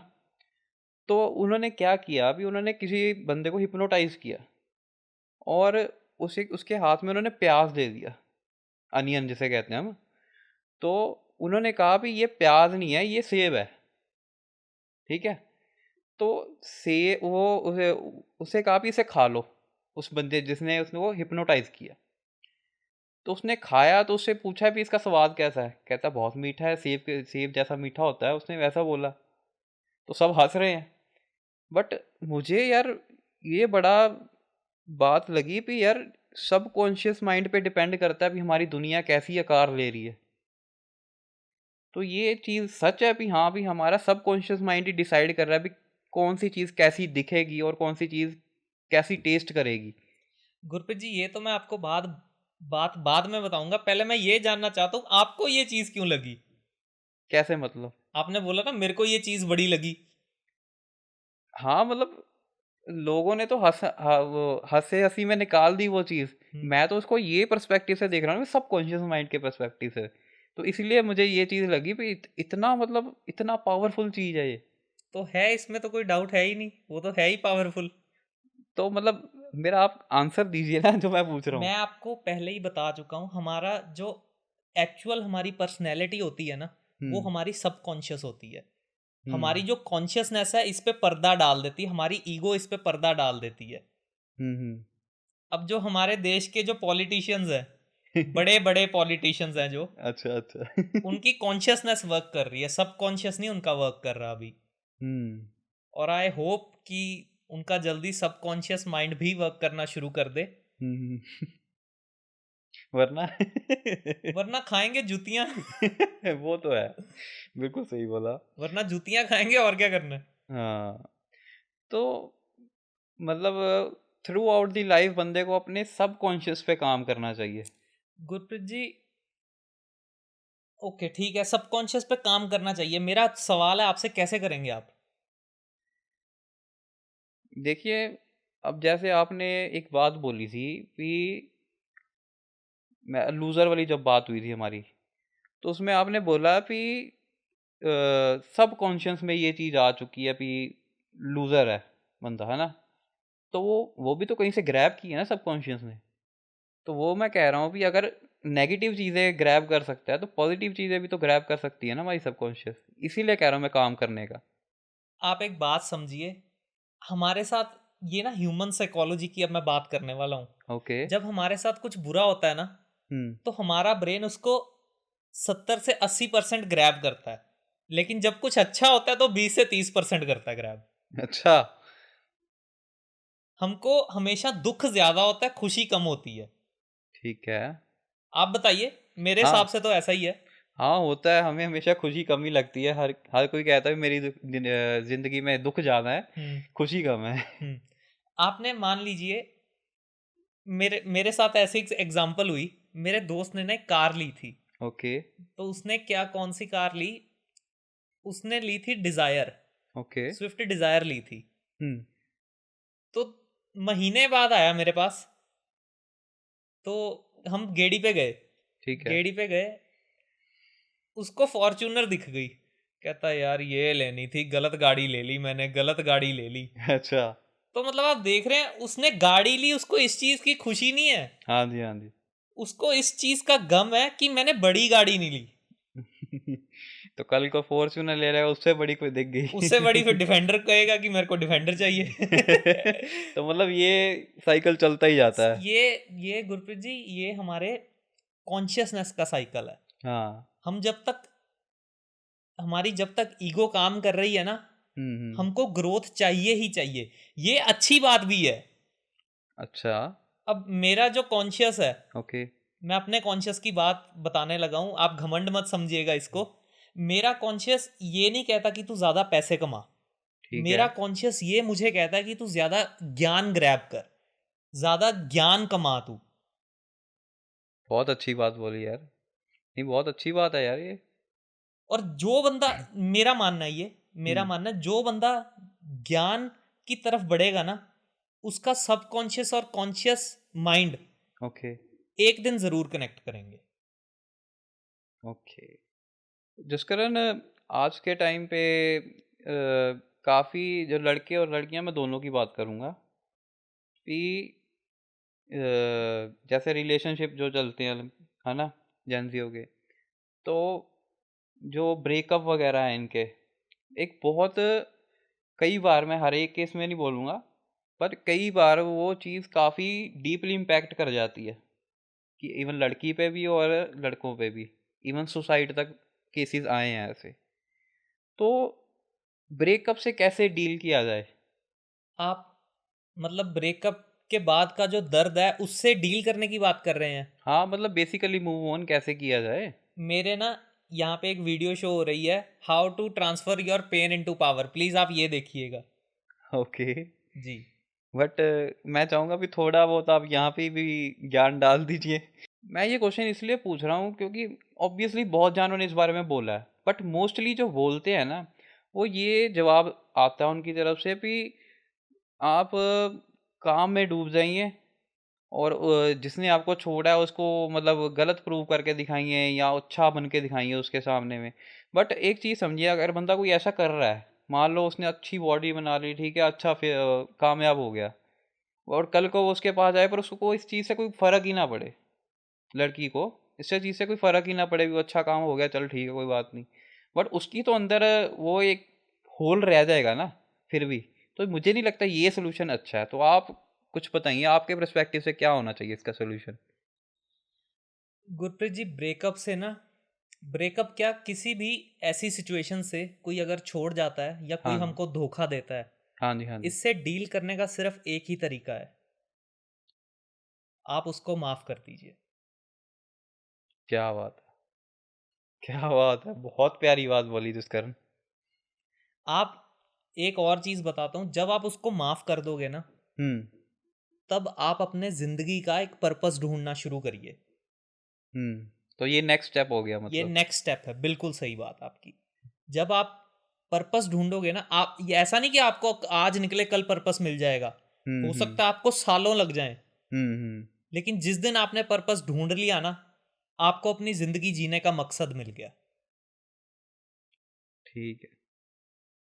तो उन्होंने क्या किया, अभी उन्होंने किसी बंदे को हिप्नोटाइज़ किया और उसे उसके हाथ में उन्होंने प्याज़ दे दिया, अनियन जिसे कहते हैं हम। तो उन्होंने कहा भी ये प्याज़ नहीं है, ये सेब है, ठीक है? तो से वो उसे उसे कहा भी इसे खा लो, उस बंदे जिसने उसको हिप्नोटाइज़ किया। तो उसने खाया तो उससे पूछा भी इसका स्वाद कैसा है? कहता बहुत मीठा है, सेब जैसा मीठा होता है, उसने वैसा बोला। तो सब हँस रहे हैं। बट मुझे यार ये बड़ा बात लगी कि यार सबकॉन्शियस माइंड पे डिपेंड करता है भी हमारी दुनिया कैसी आकार ले रही है। तो ये चीज़ सच है भी हाँ, भी हमारा सबकॉन्शियस माइंड ही डिसाइड कर रहा है भी कौन-सी चीज़ कैसी दिखेगी और कौन-सी चीज़ कैसी टेस्ट करेगी। गुरप्रीत जी, ये तो मैं आपको बात बाद में बताऊंगा। पहले मैं ये जानना चाहता हूँ, आपको ये चीज क्यों लगी? कैसे मतलब? आपने बोला ना मेरे को ये चीज बड़ी लगी। हाँ, मतलब लोगों ने तो वो हँसी-हँसी में निकाल दी वो चीज़। हम्म, मैं तो उसको ये पर्सपेक्टिव से देख रहा हूँ सबकॉन्शियस माइंड के पर्सपेक्टिव से। तो इसीलिए मुझे ये चीज़ लगी भी इतना मतलब इतना पावरफुल चीज़ है ये। तो है, इसमें तो कोई डाउट है ही नहीं, वो तो है ही पावरफुल। तो मतलब मेरा आप आंसर दीजिए ना जो मैं पूछ रहा हूँ। मैं आपको पहले ही बता चुका हूँ, हमारा जो एक्चुअल हमारी पर्सनैलिटी होती है ना, वो हुँ, हमारी सबकॉन्शियस होती है। हमारी हुँ, जो कॉन्शियसनेस है इस पे पर्दा डाल देती है, हमारी ईगो इस पे पर्दा डाल देती है। हुँ, हुँ, अब जो हमारे देश के जो पॉलिटिशियंस हैं, बड़े बड़े पॉलिटिशियंस हैं जो, अच्छा अच्छा। उनकी कॉन्शियसनेस वर्क कर रही है, सब कॉन्शियस नहीं उनका वर्क कर रहा अभी। हम्म। और आई होप कि उनका जल्दी सबकॉन्शियस माइंड भी वर्क करना शुरू कर दे, हम्म। वरना वरना खाएंगे जूतियां। वो तो है, बिल्कुल सही बोला। वरना जूतियां खाएंगे, और क्या करना है। हाँ, तो मतलब थ्रू आउट दी लाइफ बंदे को अपने सब कॉन्शियस पे काम करना चाहिए। गुरप्रीत जी, ओके ठीक है, सबकॉन्शियस पे काम करना चाहिए। मेरा सवाल है आपसे, कैसे करेंगे आप? देखिए, अब जैसे आपने एक बात बोली थी कि मैं लूज़र वाली जब बात हुई थी हमारी, तो उसमें आपने बोला कि सब कॉन्शियस में ये चीज़ आ चुकी है कि लूज़र है बंदा, है ना? तो वो भी तो कहीं से ग्रैब की है ना सब कॉन्शियस ने। तो वो मैं कह रहा हूँ कि अगर नेगेटिव चीज़ें ग्रैब कर सकता है तो पॉजिटिव चीज़ें भी तो ग्रैब कर सकती है ना हमारी सबकॉन्शियस। इसीलिए कह रहा हूँ मैं काम करने का। आप एक बात समझिए, हमारे साथ ये ना ह्यूमन साइकोलॉजी की अब मैं बात करने वाला हूँ। ओके। जब हमारे साथ कुछ बुरा होता है ना, हम्म। तो हमारा ब्रेन उसको 70 से 80% ग्रैब करता है, लेकिन जब कुछ अच्छा होता है तो 20 से 30% करता है ग्रैब। अच्छा। हमको हमेशा दुख ज्यादा होता है, खुशी कम होती है। ठीक है। आप बताइए, मेरे हिसाब हाँ से तो ऐसा ही है। हाँ, होता है, हमें हमेशा खुशी कम ही लगती है। हर हर कोई कहता है मेरी जिंदगी में दुख ज़्यादा है, हम्म। खुशी कम है। हम्म। आपने मान लीजिए, मेरे मेरे साथ ऐसी एक एग्जांपल हुई। मेरे दोस्त ने ना एक कार ली थी। ओके। तो उसने क्या, कौन सी कार ली? उसने ली थी डिजायर, ओके। स्विफ्ट डिजायर ली थी। हम्म। तो महीने बाद आया मेरे पास। तो हम गेड़ी पे गए, ठीक है। गेड़ी पे गए, उसको फॉर्च्यूनर दिख गई। कहता यार ये लेनी थी, गलत गाड़ी ले ली मैंने, गलत गाड़ी ले ली। अच्छा। तो मतलब आप देख रहे हैं, उसने गाड़ी ली, उसको इस चीज की खुशी नहीं है। हाँ जी, हाँ जी। उसको इस चीज का गम है कि मैंने बड़ी गाड़ी नहीं ली। तो कल को फॉर्च्यूनर ले रहा है, उससे बड़ी कोई दिख उससे बड़ी फिर गई। डिफेंडर कहेगा कि मेरे को डिफेंडर चाहिए। तो मतलब ये साइकिल चलता ही जाता है। ये गुरप्रीत जी, ये हमारे कॉन्शियसनेस का साइकिल है। हाँ। हम जब तक, हमारी जब तक ईगो काम कर रही है ना, हम्म। हमको ग्रोथ चाहिए ही चाहिए। ये अच्छी बात भी है। अच्छा। अब मेरा जो कॉन्शियस है, ओके। मैं अपने कॉन्शियस की बात बताने लगा हूं, आप घमंड मत समझिएगा इसको। मेरा कॉन्शियस ये नहीं कहता कि तू ज्यादा पैसे कमा। ठीक है। मेरा कॉन्शियस ये मुझे कहता है कि तू ज्यादा ज्ञान ग्रैब कर, ज्यादा ज्ञान कमा तू। बहुत अच्छी बात बोली यार। नहीं, बहुत अच्छी बात है यार ये। और जो बंदा, मेरा मानना है ये, मेरा हम्म। मानना है जो बंदा ज्ञान की तरफ बढ़ेगा ना, उसका सबकॉन्शियस और कॉन्शियस माइंड ओके। एक दिन जरूर कनेक्ट करेंगे। ओके। जिस कारण आज के टाइम पे काफ़ी जो लड़के और लड़कियां, मैं दोनों की बात करूँगा कि जैसे रिलेशनशिप जो चलते हैं, है ना, जेंजियों के, तो जो ब्रेकअप वगैरह हैं इनके, एक बहुत, कई बार, मैं हर एक केस में नहीं बोलूँगा, पर कई बार वो चीज़ काफ़ी डीपली इम्पैक्ट कर जाती है, कि इवन लड़की पे भी और लड़कों पे भी, इवन सुसाइड तक केसेस आए हैं ऐसे। तो ब्रेकअप से कैसे डील किया जाए? आप मतलब ब्रेकअप के बाद का जो दर्द है उससे डील करने की बात कर रहे हैं? हाँ, मतलब बेसिकली मूव ऑन कैसे किया जाए? मेरे ना यहाँ पे एक वीडियो शो हो रही है, how to transfer your pain into power, please आप ये देखिएगा। ओके। जी। बट मैं चाहूँगा भी थोड़ा बहुत आप यहाँ पे भी ज्ञान डाल दीजिए। मैं ये क्वेश्चन इसलिए पूछ रहा हूँ क्योंकि ऑब्वियसली बहुत जानों ने इस बारे में बोला है, बट मोस्टली जो बोलते हैं ना, वो ये जवाब आता है उनकी तरफ से कि आप काम में डूब जाइए, और जिसने आपको छोड़ा है उसको मतलब गलत प्रूव करके दिखाइए या अच्छा बन के दिखाइए उसके सामने में। बट एक चीज़ समझिए, अगर बंदा कोई ऐसा कर रहा है, मान लो उसने अच्छी बॉडी बना ली, ठीक है, अच्छा फिर कामयाब हो गया, और कल को वो उसके पास आए पर उसको इस चीज़ से कोई फ़र्क ही ना पड़े, लड़की को इससे चीज़ से कोई फ़र्क ही ना पड़े, वो अच्छा काम हो गया, चल ठीक है, कोई बात नहीं, बट उसकी तो अंदर वो एक होल रह जाएगा ना फिर भी। तो मुझे नहीं लगता ये सोल्यूशन अच्छा है। तो आप कुछ बताइए, आपके पर्सपेक्टिव से क्या होना चाहिए इसका सोल्यूशन? गुरप्रीत जी, ब्रेकअप से ना, ब्रेकअप क्या, किसी भी ऐसी सिचुएशन से कोई अगर छोड़ जाता है या कोई हाँ जी। हमको धोखा देता है, हाँ जी, हाँ जी। इससे डील करने का सिर्फ एक ही तरीका है, आप उसको माफ कर दीजिए। क्या बात है! क्या बात है! बहुत प्यारी बात बोली दुष्कर्म। आप, एक और चीज बताता हूँ, जब आप उसको माफ कर दोगे ना, हुँ, तब आप अपने जिंदगी का एक पर्पस ढूंढना शुरू करिए। हुँ। तो ये नेक्स्ट स्टेप हो गया ये मतलब। नेक्स्ट स्टेप है, बिल्कुल सही बात आपकी। जब आप पर्पस ढूंढोगे ना, आप ये ऐसा नहीं कि आपको आज निकले कल पर्पस मिल जाएगा, हुँ, हो हुँ। सकता है आपको सालों लग जाएं, हुँ, हुँ। लेकिन जिस दिन आपने पर्पस ढूंढ लिया ना, आपको अपनी जिंदगी जीने का मकसद मिल गया। ठीक है।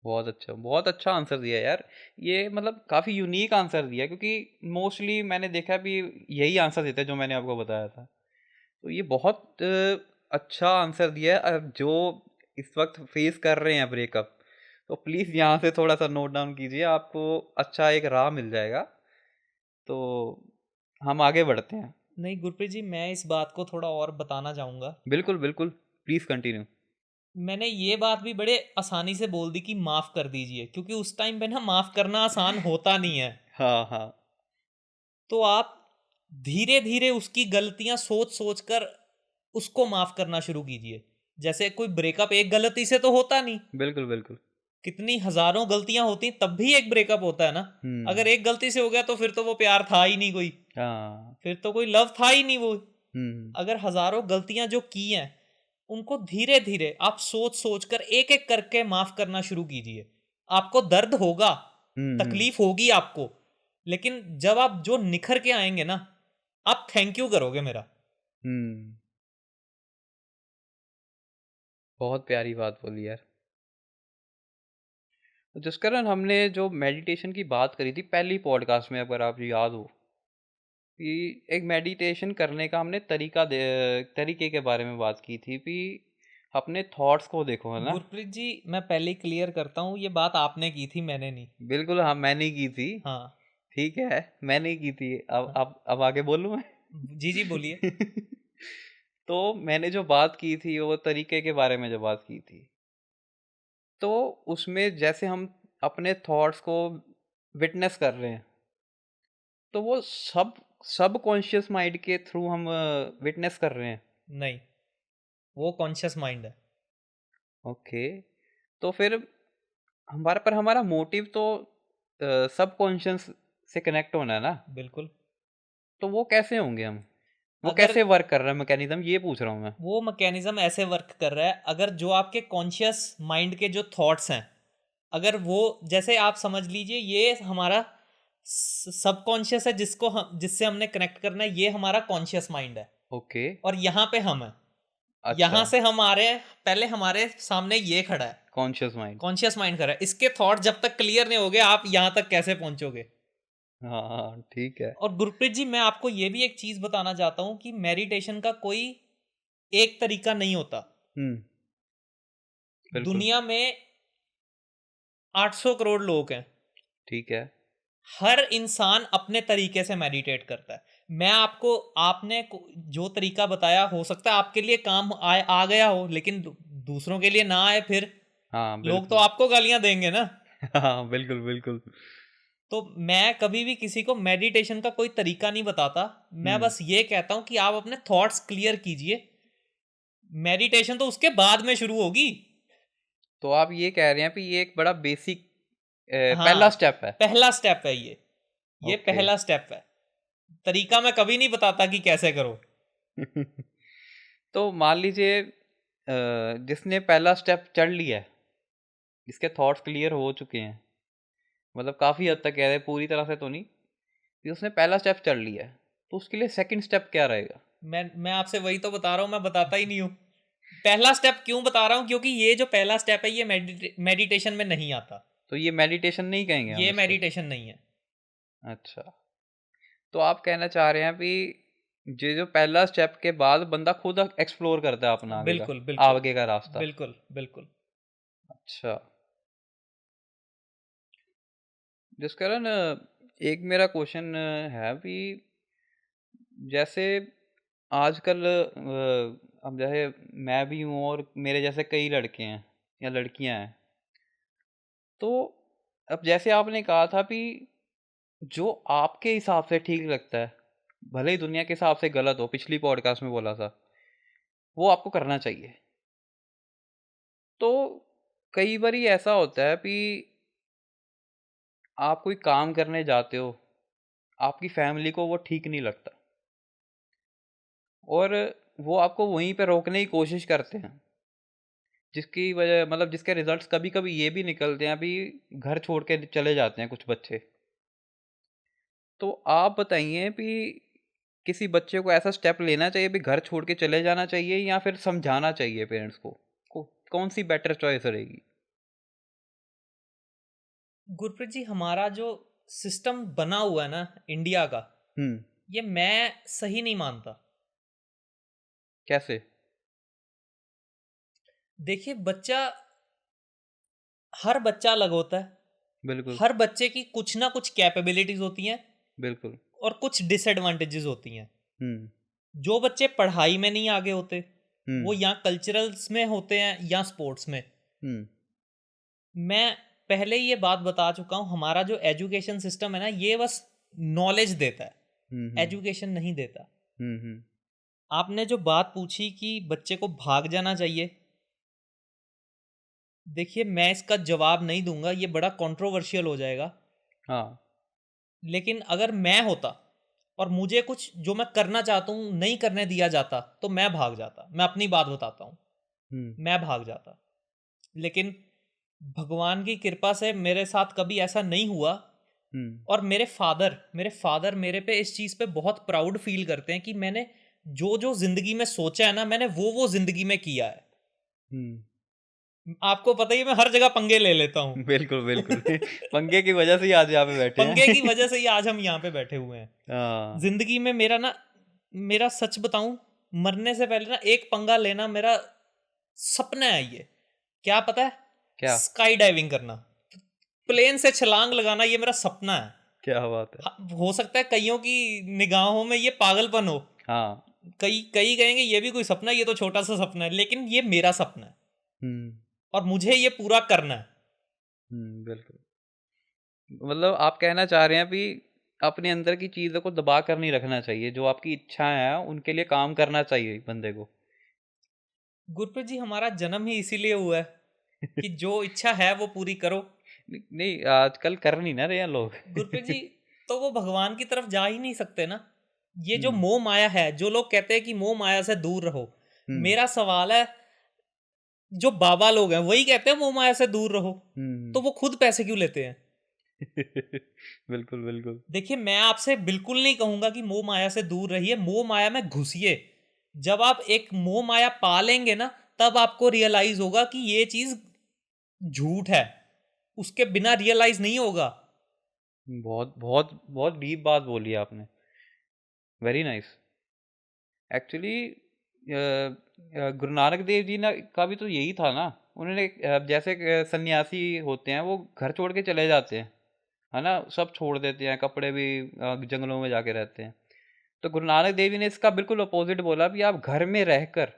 बहुत अच्छा आंसर दिया यार। ये मतलब काफ़ी यूनिक आंसर दिया, क्योंकि मोस्टली मैंने देखा भी यही आंसर देते हैं जो मैंने आपको बताया था। तो ये बहुत अच्छा आंसर दिया है। जो इस वक़्त फेस कर रहे हैं ब्रेकअप, तो प्लीज़ यहाँ से थोड़ा-सा नोट डाउन कीजिए, आपको अच्छा एक राह मिल जाएगा। तो हम आगे बढ़ते हैं। नहीं गुरप्रीत जी, मैं इस बात को थोड़ा और बताना चाहूँगा। बिल्कुल, बिल्कुल। Please continue. मैंने ये बात भी बड़े आसानी से बोल दी कि माफ़ कर दीजिए, क्योंकि उस टाइम पे ना माफ़ करना आसान होता नहीं है। हाँ, हाँ। तो आप धीरे धीरे उसकी गलतियां सोच सोच कर उसको माफ करना शुरू कीजिए। जैसे कोई ब्रेकअप एक गलती से तो होता नहीं, बिल्कुल, बिल्कुल। कितनी हजारों गलतियां होती तब भी एक ब्रेकअप होता है ना। अगर हुँ। एक गलती से हो गया तो फिर तो वो प्यार था ही नहीं कोई, हाँ। फिर तो कोई लव था ही नहीं वो। हुँ, अगर हजारों गलतियां जो की हैं, उनको धीरे धीरे आप सोच सोच कर एक एक करके माफ करना शुरू कीजिए। आपको दर्द होगा, हुँ, हुँ, तकलीफ होगी आपको, लेकिन जब आप जो निखर के आएंगे ना, आप थैंक यू करोगे मेरा। हुँ। बहुत प्यारी बात बोली यार। तो जिस कारण हमने जो मेडिटेशन की बात करी थी पहली पॉडकास्ट में, अगर आप याद हो, कि एक मेडिटेशन करने का हमने तरीके के बारे में बात की थी कि अपने थॉट्स को देखो, है ना? गुरप्रीत जी, मैं पहले क्लियर करता हूँ, ये बात आपने की थी, मैंने नहीं। बिल्कुल, हाँ, मैंने की थी। हाँ। ठीक है, मैंने की थी। हाँ, अब आगे बोलूँ मैं? जी जी बोलिए। तो मैंने जो बात की थी, वो तरीके के बारे में जो बात की थी, तो उसमें जैसे हम अपने थॉट्स को विटनेस कर रहे हैं, तो वो सबकॉन्शियस माइंड के थ्रू हम विटनेस कर रहे हैं। नहीं, वो कॉन्शियस माइंड है। ओके, तो फिर हमारा मोटिव तो सबकॉन्शियस से कनेक्ट होना है ना? बिल्कुल। तो वो कैसे होंगे हम? वो अगर कैसे वर्क कर रहा है मैकेनिज़्म, ये पूछ रहा हूँ मैं। वो मैकेनिज्म ऐसे वर्क कर रहा है, अगर जो आपके कॉन्शियस माइंड के जो थॉट्स हैं, अगर वो, जैसे आप समझ लीजिए ये हमारा सबकॉन्शियस है, जिससे हमने कनेक्ट करना है, ये हमारा कॉन्शियस माइंड है। ओके, और यहाँ पे हम हैं, अच्छा, यहाँ से हम आ रहे हैं, पहले हमारे सामने ये खड़ा है, कॉन्शियस माइंड। कॉन्शियस माइंड खड़ा है। इसके थॉट जब तक क्लियर नहीं होगे, आप यहाँ तक कैसे पहुंचोगे। हाँ, हाँ, ठीक है। और गुरप्रीत जी, मैं आपको ये भी एक चीज बताना चाहता हूँ कि मेडिटेशन का कोई एक तरीका नहीं होता। हुँ, बिल्कुल, दुनिया में 800 करोड़ लोग हैं, ठीक है। हर इंसान अपने तरीके से मेडिटेट करता है। मैं आपको, आपने जो तरीका बताया, हो सकता है आपके लिए काम आ गया हो, लेकिन दूसरों के लिए ना आए, फिर हाँ, लोग तो बिल्कुल। आपको गालियां देंगे ना। हाँ, बिल्कुल, बिल्कुल। तो मैं कभी भी किसी को मेडिटेशन का कोई तरीका नहीं बताता, मैं हुँ, बस ये कहता हूं कि आप अपने थॉट्स क्लियर कीजिए, मेडिटेशन तो उसके बाद में शुरू होगी। तो आप ये कह रहे हैं कि ये एक बड़ा बेसिक हाँ, पहला स्टेप है। पहला स्टेप है ये ओके। पहला स्टेप है। तरीका मैं कभी नहीं बताता कि कैसे करो। तो मान लीजिए जिसने पहला स्टेप चढ़ लिया है, जिसके थॉट्स क्लियर हो चुके हैं, मतलब काफ़ी हद तक कह रहे हैं, पूरी तरह से तो नहीं, कि उसने पहला स्टेप चढ़ लिया है, तो उसके लिए सेकंड स्टेप क्या रहेगा? मैं आपसे वही तो बता रहा हूँ, मैं बताता ही नहीं हूँ। पहला स्टेप क्यों बता रहा हूँ, क्योंकि ये जो पहला स्टेप है, ये मेडिटेशन में नहीं आता। तो ये मेडिटेशन नहीं कहेंगे हम ये इसको? मेडिटेशन नहीं है। अच्छा, तो आप कहना चाह रहे हैं कि ये जो पहला स्टेप के बाद बंदा खुद एक्सप्लोर करता है अपना बिल्कुल बिल्कुल। आगे का रास्ता। बिल्कुल बिल्कुल। अच्छा, जिस कारण एक मेरा क्वेश्चन है कि जैसे आजकल अब जैसे मैं भी हूँ और मेरे जैसे कई लड़के हैं या लड़कियां हैं, तो अब जैसे आपने कहा था कि जो आपके हिसाब से ठीक लगता है, भले ही दुनिया के हिसाब से गलत हो, पिछली पॉडकास्ट में बोला था, वो आपको करना चाहिए। तो कई बार ऐसा होता है कि आप कोई काम करने जाते हो, आपकी फैमिली को वो ठीक नहीं लगता और वो आपको वहीं पे रोकने की कोशिश करते हैं, जिसकी वजह मतलब जिसके रिजल्ट्स कभी कभी ये भी निकलते हैं, अभी घर छोड़ के चले जाते हैं कुछ बच्चे। तो आप बताइए कि किसी बच्चे को ऐसा स्टेप लेना चाहिए भी घर छोड़ के चले जाना चाहिए या फिर समझाना चाहिए पेरेंट्स को कौन सी बेटर चॉइस रहेगी? गुरप्रीत जी, हमारा जो सिस्टम बना हुआ है ना इंडिया का, हम्म। ये मैं सही नहीं मानता। कैसे? देखिए, हर बच्चा अलग होता है। बिल्कुल। हर बच्चे की कुछ ना कुछ कैपेबिलिटीज होती हैं बिल्कुल। और कुछ डिसएडवांटेजेस होती हैं। हम्म। जो बच्चे पढ़ाई में नहीं आगे होते, वो हम्म। या कल्चरल्स में होते हैं या स्पोर्ट्स में। हम्म। मैं पहले ही ये बात बता चुका हूँ, हमारा जो एजुकेशन सिस्टम है ना, ये बस नॉलेज देता है, हम्म। हम्म। एजुकेशन नहीं देता। हम्म। हम्म। आपने जो बात पूछी कि बच्चे को भाग जाना चाहिए, देखिए मैं इसका जवाब नहीं दूंगा, ये बड़ा कंट्रोवर्शियल हो जाएगा। हाँ। लेकिन अगर मैं होता और मुझे कुछ जो मैं करना चाहता हूँ नहीं करने दिया जाता, तो मैं भाग जाता। मैं अपनी बात बताता हूँ, हम्म। मैं भाग जाता। लेकिन भगवान की कृपा से मेरे साथ कभी ऐसा नहीं हुआ। हम्म। और मेरे फादर मेरे पे इस चीज़ पे बहुत प्राउड फील करते हैं कि मैंने जो जो जिंदगी में सोचा है ना, मैंने वो जिंदगी में किया है। हम्म। आपको पता ही है, मैं हर जगह पंगे ले लेता हूँ। बिल्कुल बिल्कुल। पंगे की वजह से ही आज यहाँ पे बैठे पंगे की हैं। वजह से ही आज हम यहाँ पे बैठे हुए हैं। हाँ। जिंदगी में मेरा सच बताऊं, मरने से पहले ना एक पंगा लेना मेरा सपना है। ये क्या पता है? क्या? स्काई डाइविंग करना, प्लेन से छलांग लगाना, ये मेरा सपना है। क्या बात है? हो सकता है कईयों की निगाहों में ये पागलपन हो, हाँ। कई कई कहेंगे ये भी कोई सपना है, ये तो छोटा सा सपना है, लेकिन ये मेरा सपना है हम्म। और मुझे ये पूरा करना है। बिल्कुल। मतलब आप कहना चाह रहे हैं कि अपने अंदर की चीज़ों को दबा कर नहीं रखना चाहिए, जो आपकी इच्छाएं हैं उनके लिए काम करना चाहिए बंदे को। गुरप्रीत जी, हमारा जन्म ही इसीलिए हुआ है कि जो इच्छा है वो पूरी करो। नहीं, आजकल कर नहीं ना रहे हैं लोग। गुरप्रीत जी, तो वो भगवान की तरफ जा ही नहीं सकते ना। ये जो हम्म। मोह माया है, जो लोग कहते हैं कि मोह माया से दूर रहो, हम्म। मेरा सवाल है, जो बाबा लोग हैं वही कहते हैं मोह माया से दूर रहो, तो हम्म। वो खुद पैसे क्यों लेते हैं? बिल्कुल बिल्कुल। देखिए, मैं आपसे बिल्कुल नहीं कहूंगा कि मोह माया से दूर रहिए, मोह माया में घुसिए। जब आप एक मोह माया पा लेंगे ना, तब आपको रियलाइज होगा कि ये चीज झूठ है। उसके बिना रियलाइज नहीं होगा। बहुत बहुत बहुत डीप बात बोली आपने। Very nice. Actually Guru Nanak Dev ji ना का भी तो यही था ना। उन्होंने जैसे सन्यासी होते हैं वो घर छोड़ के चले जाते हैं, है ना, सब छोड़ देते हैं, कपड़े भी जंगलों में जाके रहते हैं। तो गुरु नानक देव जी ने इसका बिल्कुल अपोजिट बोला कि आप घर में रहकर,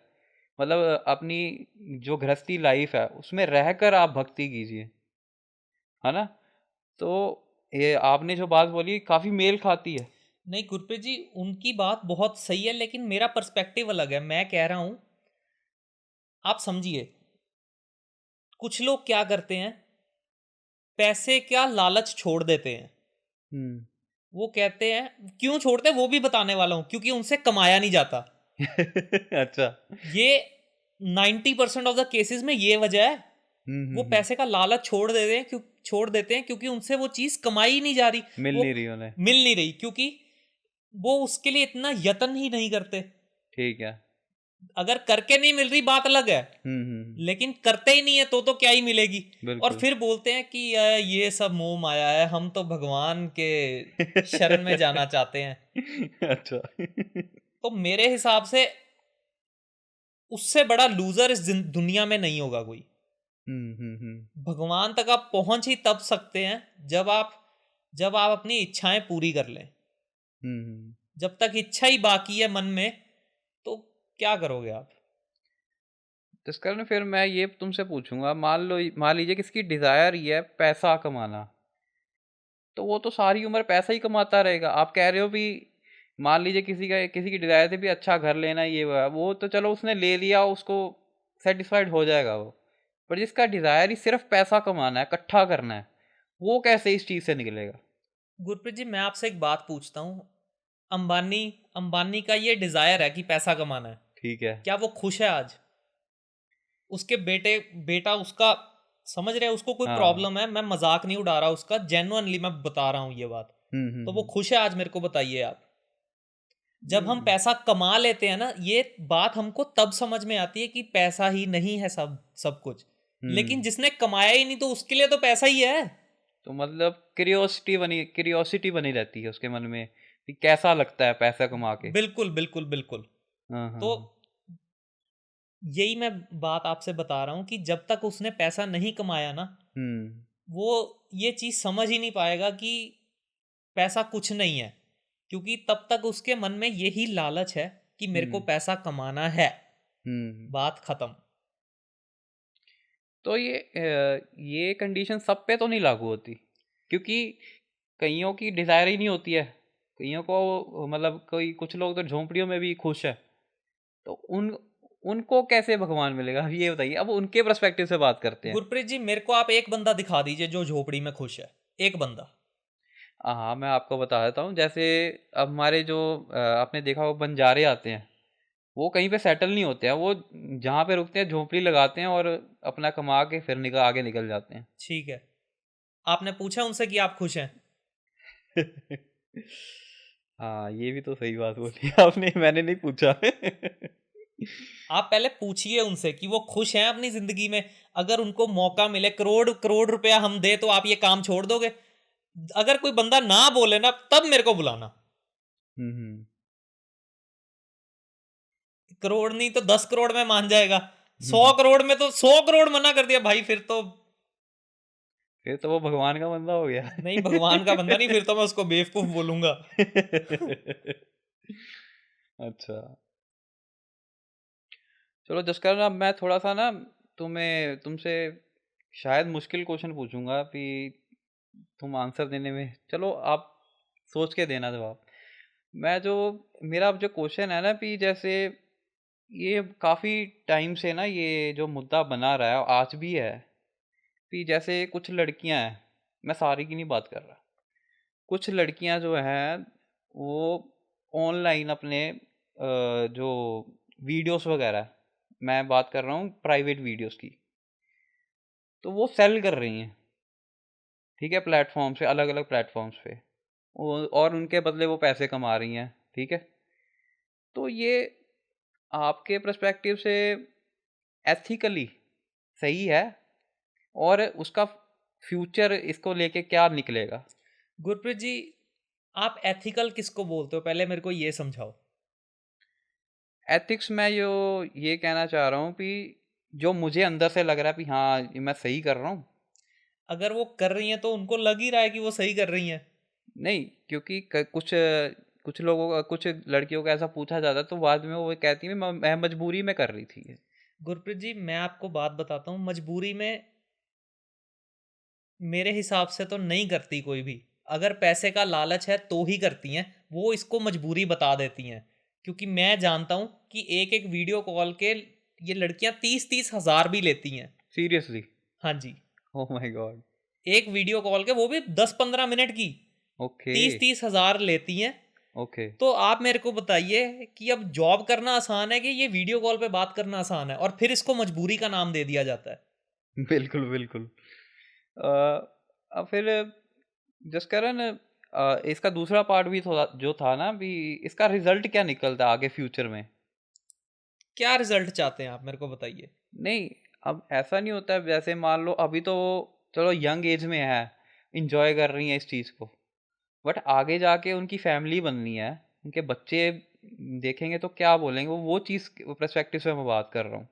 मतलब अपनी जो गृहस्थी लाइफ है उसमें रहकर आप भक्ति कीजिए, है ना। तो ये आपने जो बात बोली काफी मेल खाती है। नहीं गुरप्रीत जी, उनकी बात बहुत सही है, लेकिन मेरा पर्सपेक्टिव अलग है। मैं कह रहा हूं, आप समझिए, कुछ लोग क्या करते हैं, पैसे का लालच छोड़ देते हैं। हम्म। वो कहते हैं, क्यों छोड़ते हैं वो भी बताने वाला हूं, क्योंकि उनसे कमाया नहीं जाता। अच्छा। ये 90% ऑफ द केसेस में ये वजह है। वो हम्म। पैसे का लालच छोड़ देते हैं क्योंकि उनसे वो चीज कमाई ही नहीं जा रही। मिल वो नहीं रही उन्हें। मिल नहीं रही, क्योंकि वो उसके लिए इतना यत्न ही नहीं करते। ठीक है। अगर करके नहीं मिल रही बात अलग है, लेकिन करते ही नहीं है तो क्या ही मिलेगी। और बिल्कुल। फिर बोलते हैं कि ये सब मोह माया है, हम तो भगवान के शरण में जाना चाहते हैं। अच्छा। तो मेरे हिसाब से उससे बड़ा लूजर इस दुनिया में नहीं होगा कोई। हम्म। भगवान तक आप पहुंच ही तब सकते हैं जब आप अपनी इच्छाएं पूरी कर लें। हम्म। जब तक इच्छा ही बाकी है मन में, क्या करोगे आप? तो इसका ना फिर मैं ये तुमसे पूछूंगा, मान लीजिए किसकी डिजायर ये है पैसा कमाना, तो वो तो सारी उम्र पैसा ही कमाता रहेगा। आप कह रहे हो भी मान लीजिए किसी की डिजायर थी भी अच्छा घर लेना, ये वो तो चलो उसने ले लिया, उसको सेटिस्फाइड हो जाएगा वो। पर जिसका डिजायर ही सिर्फ पैसा कमाना है, इकट्ठा करना है, वो कैसे इस चीज से निकलेगा? गुरप्रीत जी, मैं आपसे एक बात पूछता हूँ। अंबानी अंबानी का ये डिजायर है कि पैसा कमाना है, ठीक है। क्या वो खुश है आज? उसके बेटा उसका, समझ रहे हैं, उसको कोई हाँ। प्रॉब्लम है, मैं मजाक नहीं उड़ा रहा उसका, जेन्युइनली मैं बता रहा हूँ ये बात। तो वो हम्म। खुश है आज, मेरे को बताइए आप। जब हम हम्म। पैसा कमा लेते हैं ना, ये बात हमको तब समझ में आती है कि पैसा ही नहीं है सब सब कुछ। लेकिन हम्म। जिसने कमाया ही नहीं, तो उसके लिए तो पैसा ही है। तो मतलब क्यूरियोसिटी बनी रहती है उसके मन में कि कैसा लगता है पैसा कमा के। बिल्कुल बिल्कुल बिल्कुल। हाँ हाँ तो हाँ। यही मैं बात आपसे बता रहा हूँ कि जब तक उसने पैसा नहीं कमाया ना, हम्म। वो ये चीज समझ ही नहीं पाएगा कि पैसा कुछ नहीं है। क्योंकि तब तक उसके मन में यही लालच है कि मेरे को हम्म। पैसा कमाना है। हम्म। बात खत्म। तो ये कंडीशन सब पे तो नहीं लागू होती, क्योंकि कईयों की डिजायर ही नहीं होती है। कईयों को मतलब कोई कुछ लोग तो झोंपड़ियों में भी खुश है। तो उनको कैसे भगवान मिलेगा, ये बताइए। अब उनके पर्सपेक्टिव से बात करते हैं। गुरप्रीत जी, मेरे को आप एक बंदा दिखा दीजिए जो झोपड़ी में खुश है। एक बंदा। हाँ, मैं आपको बता देता हूँ। जैसे अब हमारे जो आपने देखा वो बंजारे आते हैं, वो कहीं पे सेटल नहीं होते हैं। वो जहाँ पे रुकते हैं झोंपड़ी लगाते हैं और अपना कमा के फिर आगे निकल जाते हैं। ठीक है, आपने पूछा उनसे कि आप खुश हैं? हाँ, ये भी तो सही बात बोली आपने, मैंने नहीं पूछा। आप पहले पूछिए उनसे कि वो खुश हैं अपनी जिंदगी में। अगर उनको मौका मिले, करोड़ करोड़ रुपया हम दे, तो आप ये काम छोड़ दोगे? अगर कोई बंदा ना बोले ना, तब मेरे को बुलाना। हम्म। करोड़ नहीं तो 10 करोड़ में मान जाएगा। सौ हम्म। करोड़ में तो 100 करोड़ मना कर दिया भाई, फिर तो फिर तो वो भगवान का बंदा हो गया। नहीं, भगवान का बंदा नहीं, फिर तो मैं उसको बेवकूफ बोलूंगा। अच्छा, चलो जसकर, अब मैं थोड़ा सा ना तुमसे शायद मुश्किल क्वेश्चन पूछूंगा कि तुम आंसर देने में, चलो आप सोच के देना जवाब। मैं जो मेरा अब जो क्वेश्चन है ना कि जैसे ये काफ़ी टाइम से ना ये जो मुद्दा बना रहा है और आज भी है कि जैसे कुछ लड़कियां हैं, मैं सारी की नहीं बात कर रहा, कुछ लड़कियां जो हैं वो ऑनलाइन अपने जो वीडियोस वगैरह, मैं बात कर रहा हूँ प्राइवेट वीडियोस की, तो वो सेल कर रही हैं। ठीक है, प्लेटफॉर्म्स पे, अलग अलग प्लेटफॉर्म्स पे, और उनके बदले वो पैसे कमा रही हैं। ठीक है, तो ये आपके पर्सपेक्टिव से एथिकली सही है, और उसका फ्यूचर इसको लेके क्या निकलेगा? गुरप्रीत जी, आप एथिकल किसको बोलते हो, पहले मेरे को ये समझाओ। एथिक्स में जो ये कहना चाह रहा हूँ कि जो मुझे अंदर से लग रहा है कि हाँ ये मैं सही कर रहा हूँ। अगर वो कर रही हैं तो उनको लग ही रहा है कि वो सही कर रही हैं। नहीं, क्योंकि कुछ लोगों का, कुछ लड़कियों को ऐसा पूछा जाता है तो बाद में वो कहती है मैं मजबूरी में कर रही थी। गुरप्रीत जी, मैं आपको बात बताता हूँ, मजबूरी में मेरे हिसाब से तो नहीं करती कोई भी। अगर पैसे का लालच है तो ही करती हैं, वो इसको मजबूरी बता देती हैं। क्योंकि मैं जानता हूँ कि एक एक वीडियो कॉल के ये लड़कियां 30-30 हज़ार भी लेती हैं। सीरियसली? हाँ जी। Oh my God. एक वीडियो कॉल के, वो भी 10-15 मिनट की, ओके। 30-30 हज़ार लेती हैं। ओके। तो आप मेरे को बताइए कि अब जॉब करना आसान है कि ये वीडियो कॉल पे बात करना आसान है, और फिर इसको मजबूरी का नाम दे दिया जाता है। बिल्कुल बिल्कुल। अब फिर जसकरण, इसका दूसरा पार्ट भी थोड़ा जो था ना भी, इसका रिजल्ट क्या निकलता है आगे फ्यूचर में? क्या रिजल्ट चाहते हैं आप, मेरे को बताइए। नहीं, अब ऐसा नहीं होता है, जैसे मान लो अभी तो चलो यंग एज में है, इंजॉय कर रही हैं इस चीज़ को, बट आगे जाके उनकी फैमिली बननी है, उनके बच्चे देखेंगे तो क्या बोलेंगे, वो चीज़ पर्सपेक्टिव से मैं बात कर रहा हूँ।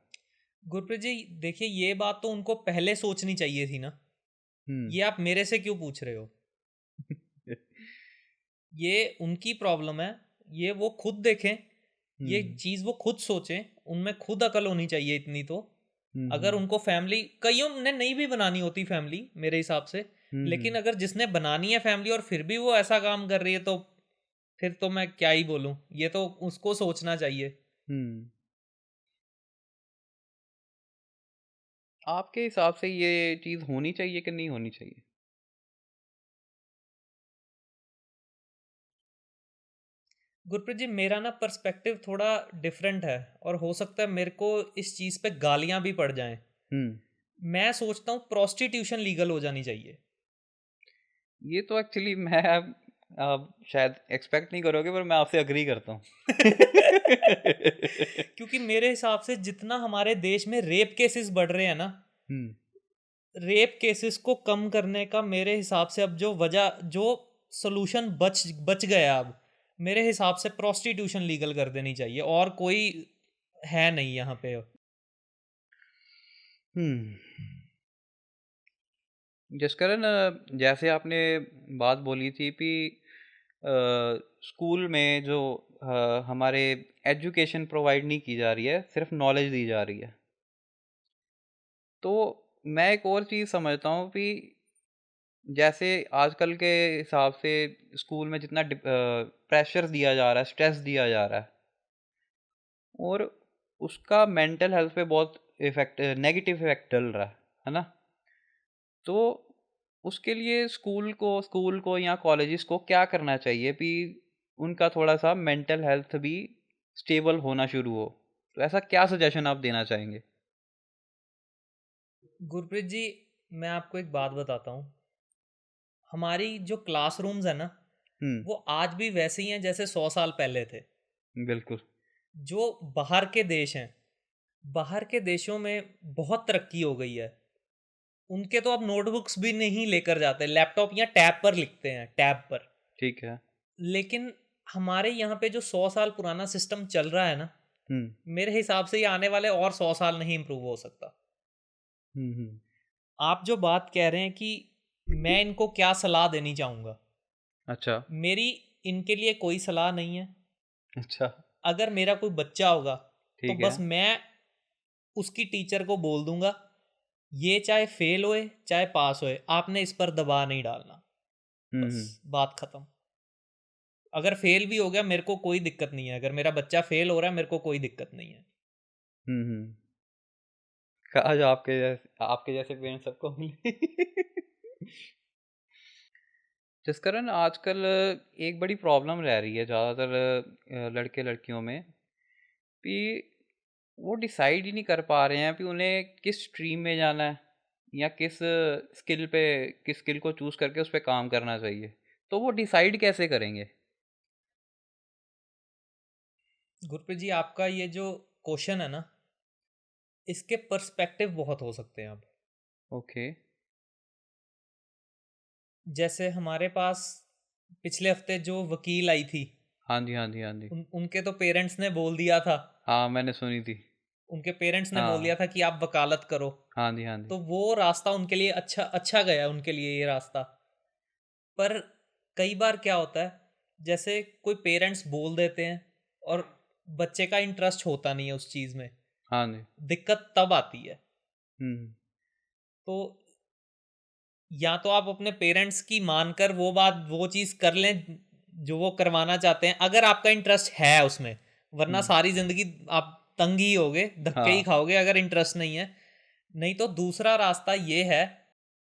गुरप्रीत जी, देखिए, ये बात तो उनको पहले सोचनी चाहिए थी ना। हम्म। ये आप मेरे से क्यों पूछ रहे हो? ये उनकी प्रॉब्लम है, ये वो खुद देखें। ये चीज वो खुद सोचें, उनमें खुद अकल होनी चाहिए इतनी तो। अगर उनको फैमिली, कईयों ने नहीं भी बनानी होती फैमिली मेरे हिसाब से, लेकिन अगर जिसने बनानी है फैमिली और फिर भी वो ऐसा काम कर रही है तो फिर तो मैं क्या ही बोलूं, ये तो उसको सोचना चाहिए। आपके हिसाब से ये चीज होनी चाहिए कि नहीं होनी चाहिए? गुरप्रीत जी, मेरा ना पर्सपेक्टिव थोड़ा डिफरेंट है और हो सकता है मेरे को इस चीज़ पे गालियां भी पड़ जाएं। मैं सोचता हूँ प्रोस्टिट्यूशन लीगल हो जानी चाहिए। ये तो एक्चुअली मैं आप शायद एक्सपेक्ट नहीं करोगे, पर मैं आपसे अग्री करता हूँ। क्योंकि मेरे हिसाब से जितना हमारे देश में रेप केसेस बढ़ रहे हैं ना, रेप केसेस को कम करने का मेरे हिसाब से अब जो सोल्यूशन बच गया, अब मेरे हिसाब से प्रोस्टिट्यूशन लीगल कर देनी चाहिए, और कोई है नहीं यहाँ पे। जसकरण, जैसे आपने बात बोली थी कि स्कूल में जो हमारे एजुकेशन प्रोवाइड नहीं की जा रही है, सिर्फ नॉलेज दी जा रही है, तो मैं एक और चीज़ समझता हूँ कि जैसे आजकल के हिसाब से स्कूल में जितना प्रेशर दिया जा रहा है, स्ट्रेस दिया जा रहा है, और उसका मेंटल हेल्थ पे बहुत नेगेटिव इफेक्ट डल रहा है ना? तो उसके लिए स्कूल को या कॉलेजेस को क्या करना चाहिए कि उनका थोड़ा सा मेंटल हेल्थ भी स्टेबल होना शुरू हो? तो ऐसा क्या सजेशन आप देना चाहेंगे? गुरप्रीत जी, मैं आपको एक बात बताता हूँ। हमारी जो क्लासरूम्स है ना, वो आज भी वैसे ही हैं जैसे 100 साल पहले थे। बिल्कुल। जो बाहर के देश हैं, बाहर के देशों में बहुत तरक्की हो गई है। उनके तो अब नोटबुक्स भी नहीं लेकर जाते, लैपटॉप या टैब पर लिखते हैं, टैब पर। ठीक है। लेकिन हमारे यहाँ पे जो 100 साल पुराना सिस्टम चल रहा है ना, मेरे हिसाब से ये आने वाले और 100 साल नहीं इम्प्रूव हो सकता। आप जो बात कह रहे हैं कि मैं इनको क्या सलाह देनी चाहूँगा, अच्छा। मेरी इनके लिए कोई सलाह नहीं है। अच्छा। अगर मेरा कोई बच्चा होगा तो ठीक बस है। मैं उसकी टीचर को बोल दूंगा, ये चाहे फेल होए चाहे पास होए, आपने इस पर दबाव नहीं डालना। बस बात खत्म। अगर फेल भी हो गया मेरे को कोई दिक्कत नहीं है, अगर मेरा बच्चा फेल हो रहा है मेरे को कोई दिक्कत नहीं है। काश आपके जैसे पेरेंट्स सबको मिले। जिस कारण आजकल एक बड़ी प्रॉब्लम रह रही है ज़्यादातर लड़के लड़कियों में कि वो डिसाइड ही नहीं कर पा रहे हैं कि उन्हें किस स्ट्रीम में जाना है या किस स्किल को चूज़ करके उस पर काम करना चाहिए। तो वो डिसाइड कैसे करेंगे? गुरप्रीत जी, आपका ये जो क्वेश्चन है ना, इसके पर्सपेक्टिव बहुत हो सकते हैं अब। ओके। जैसे हमारे पास पिछले हफ्ते जो वकील आई थी, हाँ जी, हाँ जी, हाँ जी। उनके तो पेरेंट्स ने बोल दिया था, हाँ, मैंने सुनी थी। उनके पेरेंट्स ने बोल दिया हाँ। था कि आप वकालत करो। हाँ जी, हाँ जी। तो वो रास्ता उनके लिए अच्छा अच्छा गया, उनके लिए ये रास्ता। पर कई बार क्या होता है, जैसे कोई पेरेंट्स बोल देते हैं और बच्चे का इंटरेस्ट होता नहीं है उस चीज़ में, हाँ जी। दिक्कत तब आती है। तो या तो आप अपने पेरेंट्स की मानकर वो चीज़ कर लें जो वो करवाना चाहते हैं, अगर आपका इंटरेस्ट है उसमें, वरना सारी ज़िंदगी आप तंग ही होगे, धक्के ही हाँ। खाओगे अगर इंटरेस्ट नहीं है। नहीं तो दूसरा रास्ता ये है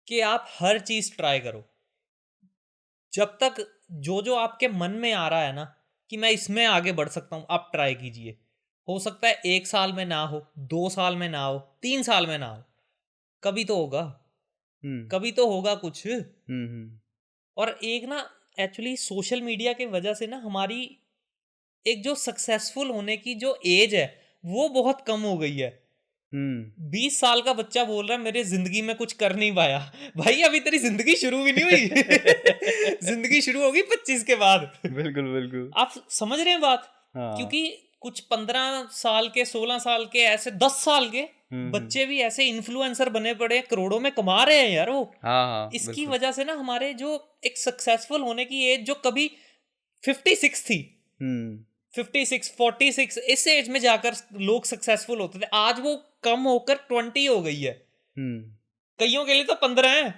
कि आप हर चीज़ ट्राई करो। जब तक जो आपके मन में आ रहा है ना कि मैं इसमें आगे बढ़ सकता हूँ, आप ट्राई कीजिए। हो सकता है 1 साल में ना हो, 2 साल में ना हो, 3 साल में ना हो, कभी तो होगा, कभी तो होगा कुछ। और एक ना, एक्चुअली सोशल मीडिया की वजह से ना हमारी एक जो सक्सेसफुल होने की जो एज है वो बहुत कम हो गई है। 20 साल का बच्चा बोल रहा है मेरे जिंदगी में कुछ कर नहीं पाया। भाई अभी तेरी जिंदगी शुरू भी नहीं हुई। जिंदगी शुरू होगी 25 के बाद। बिल्कुल, बिल्कुल। आप समझ रहे हैं बात? हाँ। क्योंकि कुछ 15 साल के, 16 साल के, ऐसे 10 साल के बच्चे भी ऐसे इन्फ्लुएंसर बने पड़े हैं, करोड़ों में कमा रहे हैं यार वो। हाँ, हाँ, इसकी बिल्कुल। वजह से ना हमारे जो एक सक्सेसफुल होने की एज जो कभी 56 थी, 56 46 इस एज में जाकर लोग सक्सेसफुल होते थे, आज वो कम होकर 20 हो गई है। कईयों के लिए तो 15 है।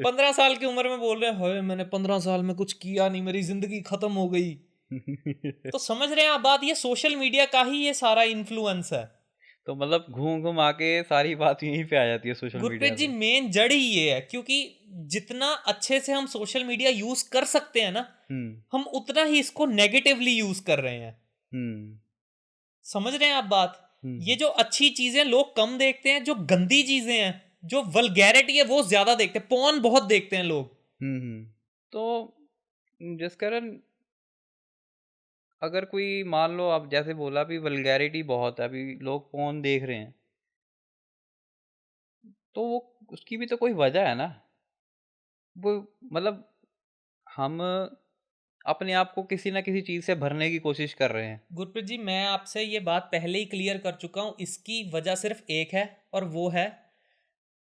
15 साल की उम्र में बोल रहे हैं हाय मैंने 15 साल में कुछ किया नहीं, मेरी जिंदगी खत्म हो गई। तो समझ रहे हैं आप बात, ये सोशल मीडिया का ही ये सारा इन्फ्लुएंस है। तो मतलब घूम घूम आके सारी बात यहीं पे आ जाती है सोशल मीडिया गुरप्रीत जी पे। मेन जड़ ही ये है, क्योंकि जितना अच्छे से हम सोशल मीडिया यूज कर सकते हैं ना, हम उतना ही इसको नेगेटिवली यूज कर रहे हैं। समझ रहे हैं आप बात? ये जो अच्छी चीजें लोग कम देखते हैं, जो गंदी चीजें हैं, जो वल्गैरिटी है वो ज्यादा देखते हैं, पॉर्न बहुत देखते हैं लोग। तो जिस कारण अगर कोई मान लो आप जैसे बोला अभी वल्गैरिटी बहुत है, अभी लोग पॉर्न देख रहे हैं, तो वो उसकी भी तो कोई वजह है ना। वो मतलब हम अपने आप को किसी ना किसी चीज से भरने की कोशिश कर रहे हैं। गुरप्रीत जी मैं आपसे ये बात पहले ही क्लियर कर चुका हूं, इसकी वजह सिर्फ एक है और वो है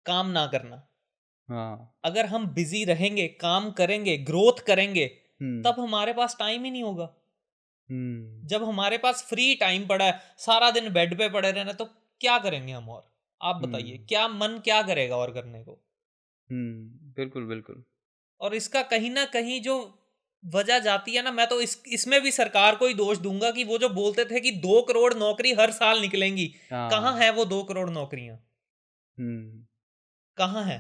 काम ना करना। हाँ। अगर हम बिजी रहेंगे, काम करेंगे, ग्रोथ करेंगे, हम्म तब हमारे पास टाइम ही नहीं होगा। हम्म जब हमारे पास फ्री टाइम पड़ा है, सारा दिन बेड पे पड़े रहना, तो क्या करेंगे हम? और आप बताइए क्या मन क्या करेगा और करने को? बिल्कुल बिल्कुल। और इसका कहीं ना कहीं जो वजह जाती है ना, मैं तो इसमें भी सरकार को ही दोष दूंगा कि वो जो बोलते थे कि 2 करोड़ नौकरी हर साल निकलेंगी, कहाँ हाँ। है वो 2 करोड़ नौकरियां? हम्म कहाँ है?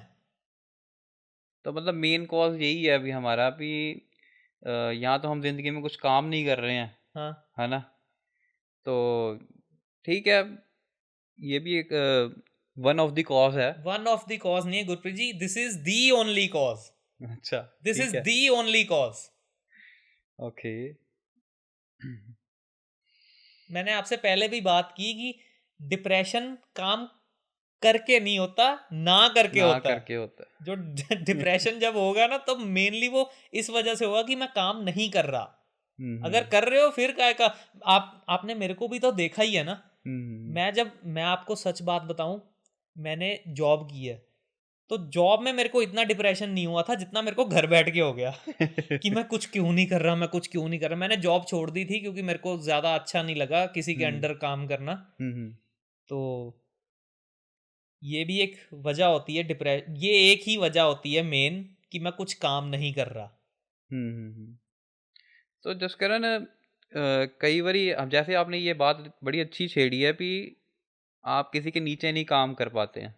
तो मतलब मेन कॉज यही है अभी हमारा भी, यहाँ तो हम जिंदगी में कुछ काम नहीं कर रहे हैं, हाँ, है ना। तो ठीक है, ये भी एक वन ऑफ द कॉज है। वन ऑफ द कॉज नहीं है Gurpreet ji, this is the only cause. अच्छा। दिस ठीक इज है। The only cause. ओके। मैंने आपसे पहले भी बात की कि डिप्रेशन काम करके नहीं होता, ना करके ना होता है। करके होता जो डिप्रेशन जब होगा ना, तब मेनली वो इस वजह से होगा कि मैं काम नहीं कर रहा। अगर हम्म कर रहे हो फिर काय का? आपने मेरे को भी तो देखा ही है ना। हम्म मैं आपको सच बात बताऊं, मैंने जॉब की है, तो जॉब में मेरे को इतना डिप्रेशन नहीं हुआ था जितना मेरे को घर बैठ के हो गया। कि मैं कुछ क्यों नहीं कर रहा, मैं कुछ क्यों नहीं कर रहा। मैंने जॉब छोड़ दी थी क्योंकि मेरे को ज़्यादा अच्छा नहीं लगा किसी के हम्म अंडर काम करना। हम्म तो ये भी एक वजह होती है ये एक ही वजह होती है मेन, कि मैं कुछ काम नहीं कर रहा। हम्म। तो जिस कारण कई बारी अब जैसे आपने ये बात बड़ी अच्छी छेड़ी है कि आप किसी के नीचे नहीं काम कर पाते हैं,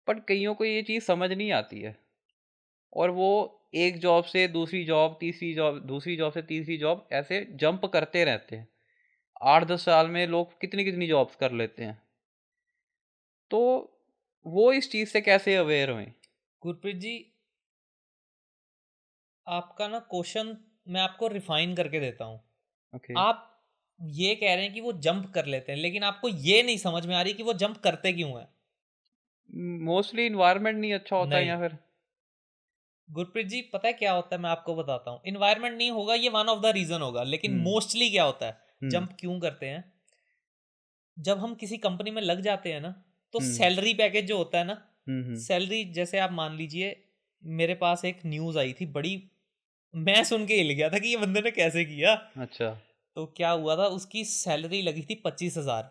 पर कईयों को ये चीज़ समझ नहीं आती है, और वो एक जॉब से दूसरी जॉब, तीसरी जॉब, दूसरी जॉब से तीसरी जॉब, ऐसे जंप करते रहते हैं। 8-10 साल में लोग कितनी कितनी जॉब्स कर लेते हैं। तो वो इस चीज़ से कैसे अवेयर हुए? गुरप्रीत जी आपका ना क्वेश्चन मैं आपको रिफाइन करके देता हूँ। ओके। आप ये कह रहे हैं कि वो जंप कर लेते हैं, लेकिन आपको ये नहीं समझ में आ रही कि वो जंप करते क्यों हैं। मोस्टली इन्वायरमेंट नहीं अच्छा होता है नहीं या फिर? गुरप्रीत जी पता है क्या होता है, मैं आपको बताता हूँ। इन्वायरमेंट नहीं होगा ये वन ऑफ द रीजन होगा, लेकिन हम्म मोस्टली क्या होता है हम्म जंप क्यों करते हैं? जब हम किसी कंपनी में लग जाते हैं ना, तो हम्म सैलरी पैकेज जो होता है ना, हम्म। सैलरी जैसे आप मान लीजिए, मेरे पास एक न्यूज़ आई थी बड़ी, मैं सुन के हिल गया था कि ये बंदे ने कैसे किया। अच्छा। तो क्या हुआ था, उसकी सैलरी लगी थी 25,000।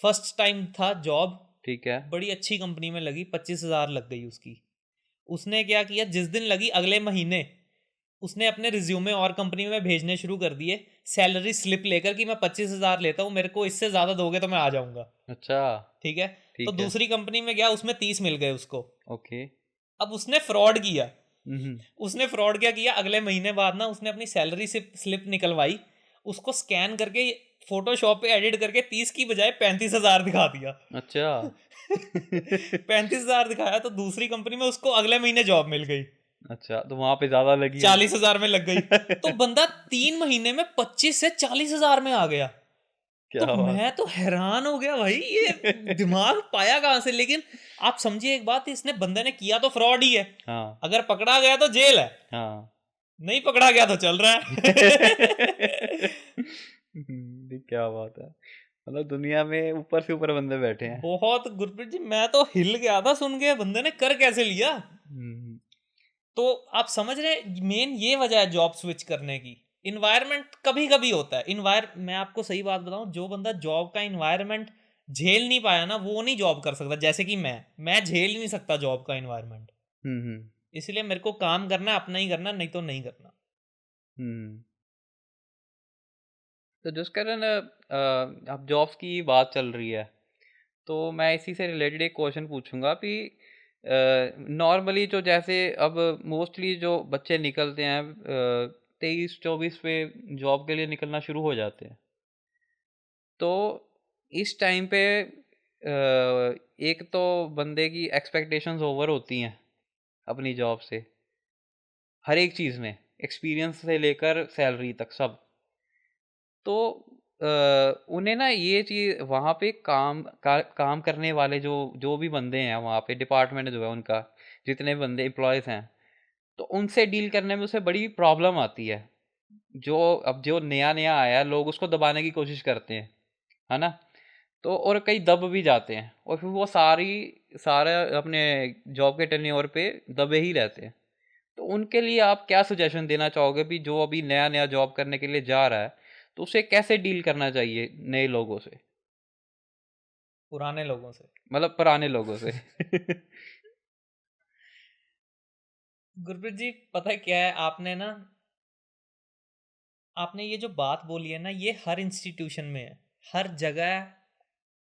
फर्स्ट टाइम था जॉब, ठीक है। बड़ी अच्छी कंपनी में लगी, 25,000 लग गई उसकी। उसने क्या किया, जिस दिन लगी अगले महीने उसने अपने रिज्यूमे और कंपनी में भेजने शुरू कर दिए, सैलरी स्लिप लेकर कि मैं 25,000 लेता हूँ, मेरे को इससे ज़्यादा दोगे तो मैं आ जाऊँगा। अच्छा। ठीक है। तो ठीक है। दूसरी कंपनी में गया, उसमें 30 मिल गए उसको। ओके। अब उसने फ्रॉड किया। हम्म उसने फ्रॉड क्या किया, अगले महीने बाद ना उसने अपनी सैलरी स्लिप निकलवाई, उसको स्कैन करके फोटोशॉप पे एडिट करके 30 की बजाय 35,000 दिखा दिया। अच्छा। 35,000 दिखाया, तो दूसरी कंपनी में उसको अगले महीने जॉब मिल गई, अच्छा, तो वहां पे ज्यादा लगी होगी। 40,000 में लग गई। तो बंदा 3 महीने में 25 से 40,000 में आ गया। तो क्या बात मैं तो हैरान हो गया, भाई ये दिमाग पाया कहाँ से? लेकिन आप समझिए एक बात, इसने बंदे ने किया तो फ्रॉड ही है। हाँ अगर पकड़ा गया तो जेल है, हाँ। नहीं पकड़ा गया तो चल रहा है। क्या बात है, मतलब दुनिया में ऊपर से ऊपर बंदे बैठे हैं। बहुत गुरप्रीत जी, मैं तो हिल गया था सुन के, बंदे ने कर कैसे लिया। हम्म तो आप समझ रहे, मेन ये वजह है जॉब स्विच करने की। इन्वायरमेंट कभी कभी होता है। मैं आपको सही बात बताऊं, जो बंदा जॉब का इन्वायरमेंट झेल नहीं पाया ना, वो नहीं जॉब कर सकता। जैसे कि मैं झेल ही नहीं सकता जॉब का इन्वायरमेंट, हम्म इसलिए मेरे को काम करना है, अपना ही करना, नहीं तो नहीं करना। हम्म तो जिस कारण अब जॉब्स की बात चल रही है, तो मैं इसी से रिलेटेड एक क्वेश्चन पूछूंगा कि नॉर्मली जो जैसे अब मोस्टली जो बच्चे निकलते हैं 23-24 पे जॉब के लिए निकलना शुरू हो जाते हैं, तो इस टाइम पे एक तो बंदे की एक्सपेक्टेशंस ओवर होती हैं अपनी जॉब से, हर एक चीज़ में, एक्सपीरियंस से लेकर सैलरी तक सब। तो उन्हें ना ये चीज़ वहाँ पे काम करने वाले जो जो भी बंदे हैं वहाँ पे, डिपार्टमेंट जो है उनका, जितने बंदे एम्प्लॉयज़ हैं, तो उनसे डील करने में उसे बड़ी प्रॉब्लम आती है। जो अब जो नया नया आया है, लोग उसको दबाने की कोशिश करते हैं, है ना? तो और कई दब भी जाते हैं, और फिर वो सारा अपने जॉब के टेन्योर पे दबे ही रहते हैं। तो उनके लिए आप क्या सजेशन देना चाहोगे भी जो अभी नया नया जॉब करने के लिए जा रहा है, तो उसे कैसे डील करना चाहिए नए लोगों से, पुराने लोगों से? मतलब पुराने लोगों से? गुरप्रीत जी, पता है क्या है, आपने ये जो बात बोली है ना, ये हर इंस्टीट्यूशन में है, हर जगह।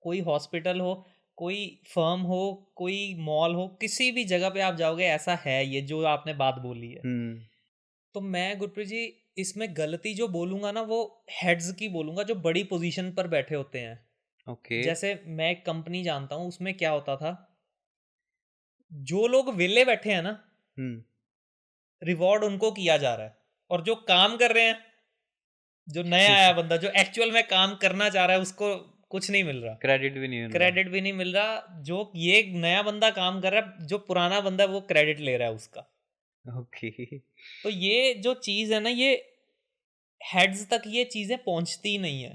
कोई हॉस्पिटल हो, कोई फर्म हो, कोई मॉल हो, किसी भी जगह पे आप जाओगे ऐसा है, ये जो आपने बात बोली है। हम्म तो मैं गुरप्रीत जी इसमें गलती जो बोलूंगा ना, वो हेड्स की बोलूंगा, जो बड़ी पोजीशन पर बैठे होते हैं। ओके। जैसे मैं एक कंपनी जानता हूँ, उसमें क्या होता था, जो लोग विले बैठे हैं ना, हम्म रिवॉर्ड उनको किया जा रहा है, और जो काम कर रहे हैं, जो नया आया बंदा जो एक्चुअल में काम करना चाह रहा है, उसको कुछ नहीं मिल रहा, क्रेडिट भी नहीं मिल रहा। क्रेडिट भी नहीं मिल रहा। जो ये नया बंदा काम कर रहा है, जो पुराना बंदा है वो क्रेडिट ले रहा है उसका। ओके। तो ये जो चीज़ है ना, ये हेड्स तक ये चीज़ें पहुंचती नहीं है।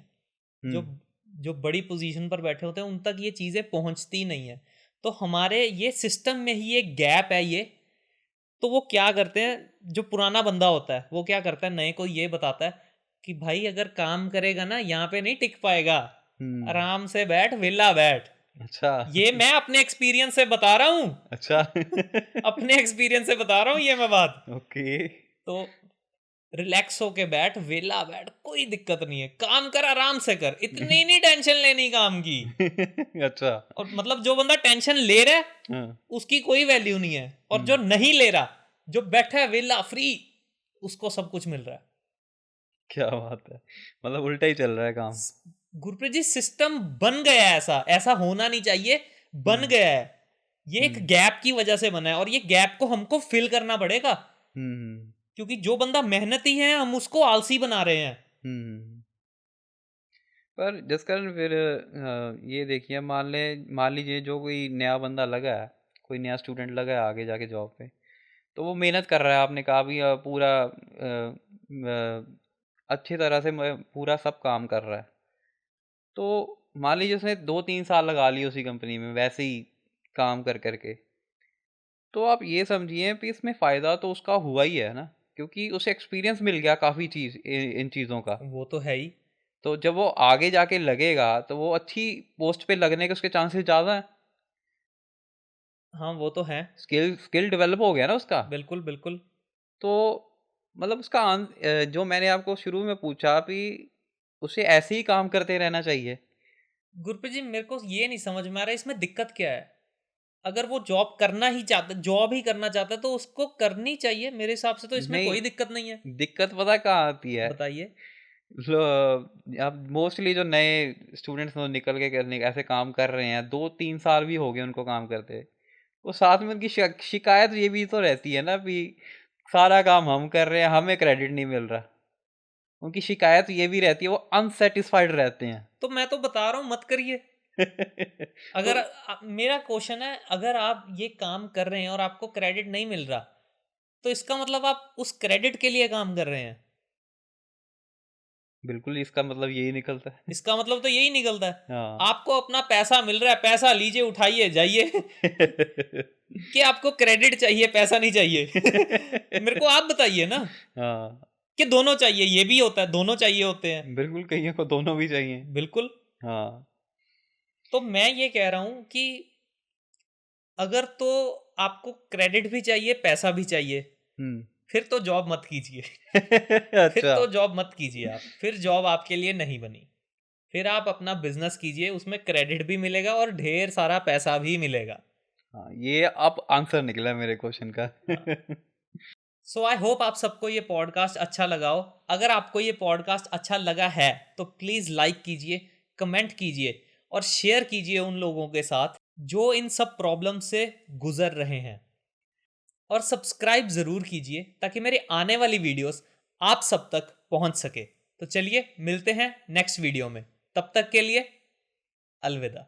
जो हम्म जो बड़ी पोजीशन पर बैठे होते हैं उन तक ये चीज़ें पहुंचती नहीं है। तो हमारे ये सिस्टम में ही एक गैप है ये। तो वो क्या करते हैं, जो पुराना बंदा होता है वो क्या करता है, नए को ये बताता है कि भाई अगर काम करेगा ना, यहाँ पे नहीं टिक पाएगा, हम्म आराम से बैठ, विला बैठ। अच्छा। ये मैं अपने एक्सपीरियंस से बता रहा हूँ। अच्छा। अपने एक्सपीरियंस से बता रहा हूँ ये मैं बात। ओके। तो रिलैक्स होके बैठ, वेला बैठ, कोई दिक्कत नहीं है, काम कर, आराम से कर, इतनी नहीं टेंशन लेनी काम की। अच्छा। और मतलब जो बंदा टेंशन ले रहा है हाँ, उसकी कोई वैल्यू नहीं है, और जो हम्म नहीं ले रहा, जो बैठा है वेला फ्री, उसको सब कुछ मिल रहा है। क्या बात है, मतलब उल्टा ही चल रहा है काम। गुरप्रीत जी सिस्टम बन गया है, ऐसा ऐसा होना नहीं चाहिए, बन हम्म गया है। ये एक हम्म गैप की वजह से बना है, और ये गैप को हमको फिल करना पड़ेगा। हम्म क्योंकि जो बंदा मेहनती है, हम उसको आलसी बना रहे हैं। हम्म पर जिस कारण फिर ये देखिए, मान लीजिए जो कोई नया बंदा लगा है, कोई नया स्टूडेंट लगा है आगे जाके जॉब पे, तो वो मेहनत कर रहा है, आपने कहा भी पूरा अच्छी तरह से पूरा सब काम कर रहा है। तो मान लीजिए उसने 2-3 साल लगा लिए उसी कंपनी में वैसे ही काम कर करके, तो आप ये समझिए कि इसमें फ़ायदा तो उसका हुआ ही है ना, क्योंकि उसे एक्सपीरियंस मिल गया काफ़ी इन चीज़ों का। वो तो है ही। तो जब वो आगे जाके लगेगा तो वो अच्छी पोस्ट पे लगने के उसके चांसेस ज़्यादा हैं। हाँ वो तो है। स्किल स्किल डेवलप हो गया ना उसका। बिल्कुल बिल्कुल। तो मतलब उसका जो मैंने आपको शुरू में पूछा कि उसे ऐसे ही काम करते रहना चाहिए। गुरप्रीत जी मेरे को ये नहीं समझ में आ रहा इसमें दिक्कत क्या है। अगर वो जॉब करना ही चाहता, जॉब ही करना चाहता है, तो उसको करनी चाहिए, मेरे हिसाब से तो इसमें नहीं, कोई दिक्कत नहीं है। दिक्कत पता कहाँ आती है? बताइए। अब मोस्टली जो नए स्टूडेंट्स निकल के करने ऐसे काम कर रहे हैं, 2-3 साल भी हो गए उनको काम करते, वो साथ में उनकी शिकायत ये भी तो रहती है ना कि सारा काम हम कर रहे हैं, हमें क्रेडिट नहीं मिल रहा। उनकी शिकायत ये भी रहती है, वो अनसेटिस्फाइड रहते हैं। तो मैं तो बता रहा हूँ मत करिए। तो अगर मेरा क्वेश्चन है, अगर आप ये काम कर रहे हैं और आपको क्रेडिट नहीं मिल रहा, तो इसका मतलब आप उस क्रेडिट के लिए काम कर रहे हैं। बिल्कुल इसका मतलब यही निकलता है। इसका मतलब तो यही निकलता है। हाँ। आपको अपना पैसा मिल रहा है, पैसा लीजिए, उठाइए, जाइए। कि आपको क्रेडिट चाहिए, पैसा नहीं चाहिए? मेरे को आप बताइए ना। हाँ, कि दोनों चाहिए, ये भी होता है, दोनों चाहिए होते हैं। बिल्कुल, कईयों को दोनों भी चाहिए। बिल्कुल। हाँ। तो मैं ये कह रहा हूं कि अगर तो आपको क्रेडिट भी चाहिए, पैसा भी चाहिए, हम्म। फिर तो जॉब मत कीजिए। फिर अच्छा। तो जॉब मत कीजिए आप, फिर जॉब आपके लिए नहीं बनी। फिर आप अपना बिजनेस कीजिए, उसमें क्रेडिट भी मिलेगा और ढेर सारा पैसा भी मिलेगा। हाँ, ये अब आंसर निकला मेरे क्वेश्चन का। सो आई होप आप सबको ये पॉडकास्ट अच्छा लगा हो। अगर आपको ये पॉडकास्ट अच्छा लगा है तो प्लीज़ लाइक कीजिए, कमेंट कीजिए और शेयर कीजिए उन लोगों के साथ जो इन सब प्रॉब्लम से गुजर रहे हैं। और सब्सक्राइब ज़रूर कीजिए ताकि मेरी आने वाली वीडियोस आप सब तक पहुंच सके। तो चलिए मिलते हैं नेक्स्ट वीडियो में, तब तक के लिए अलविदा।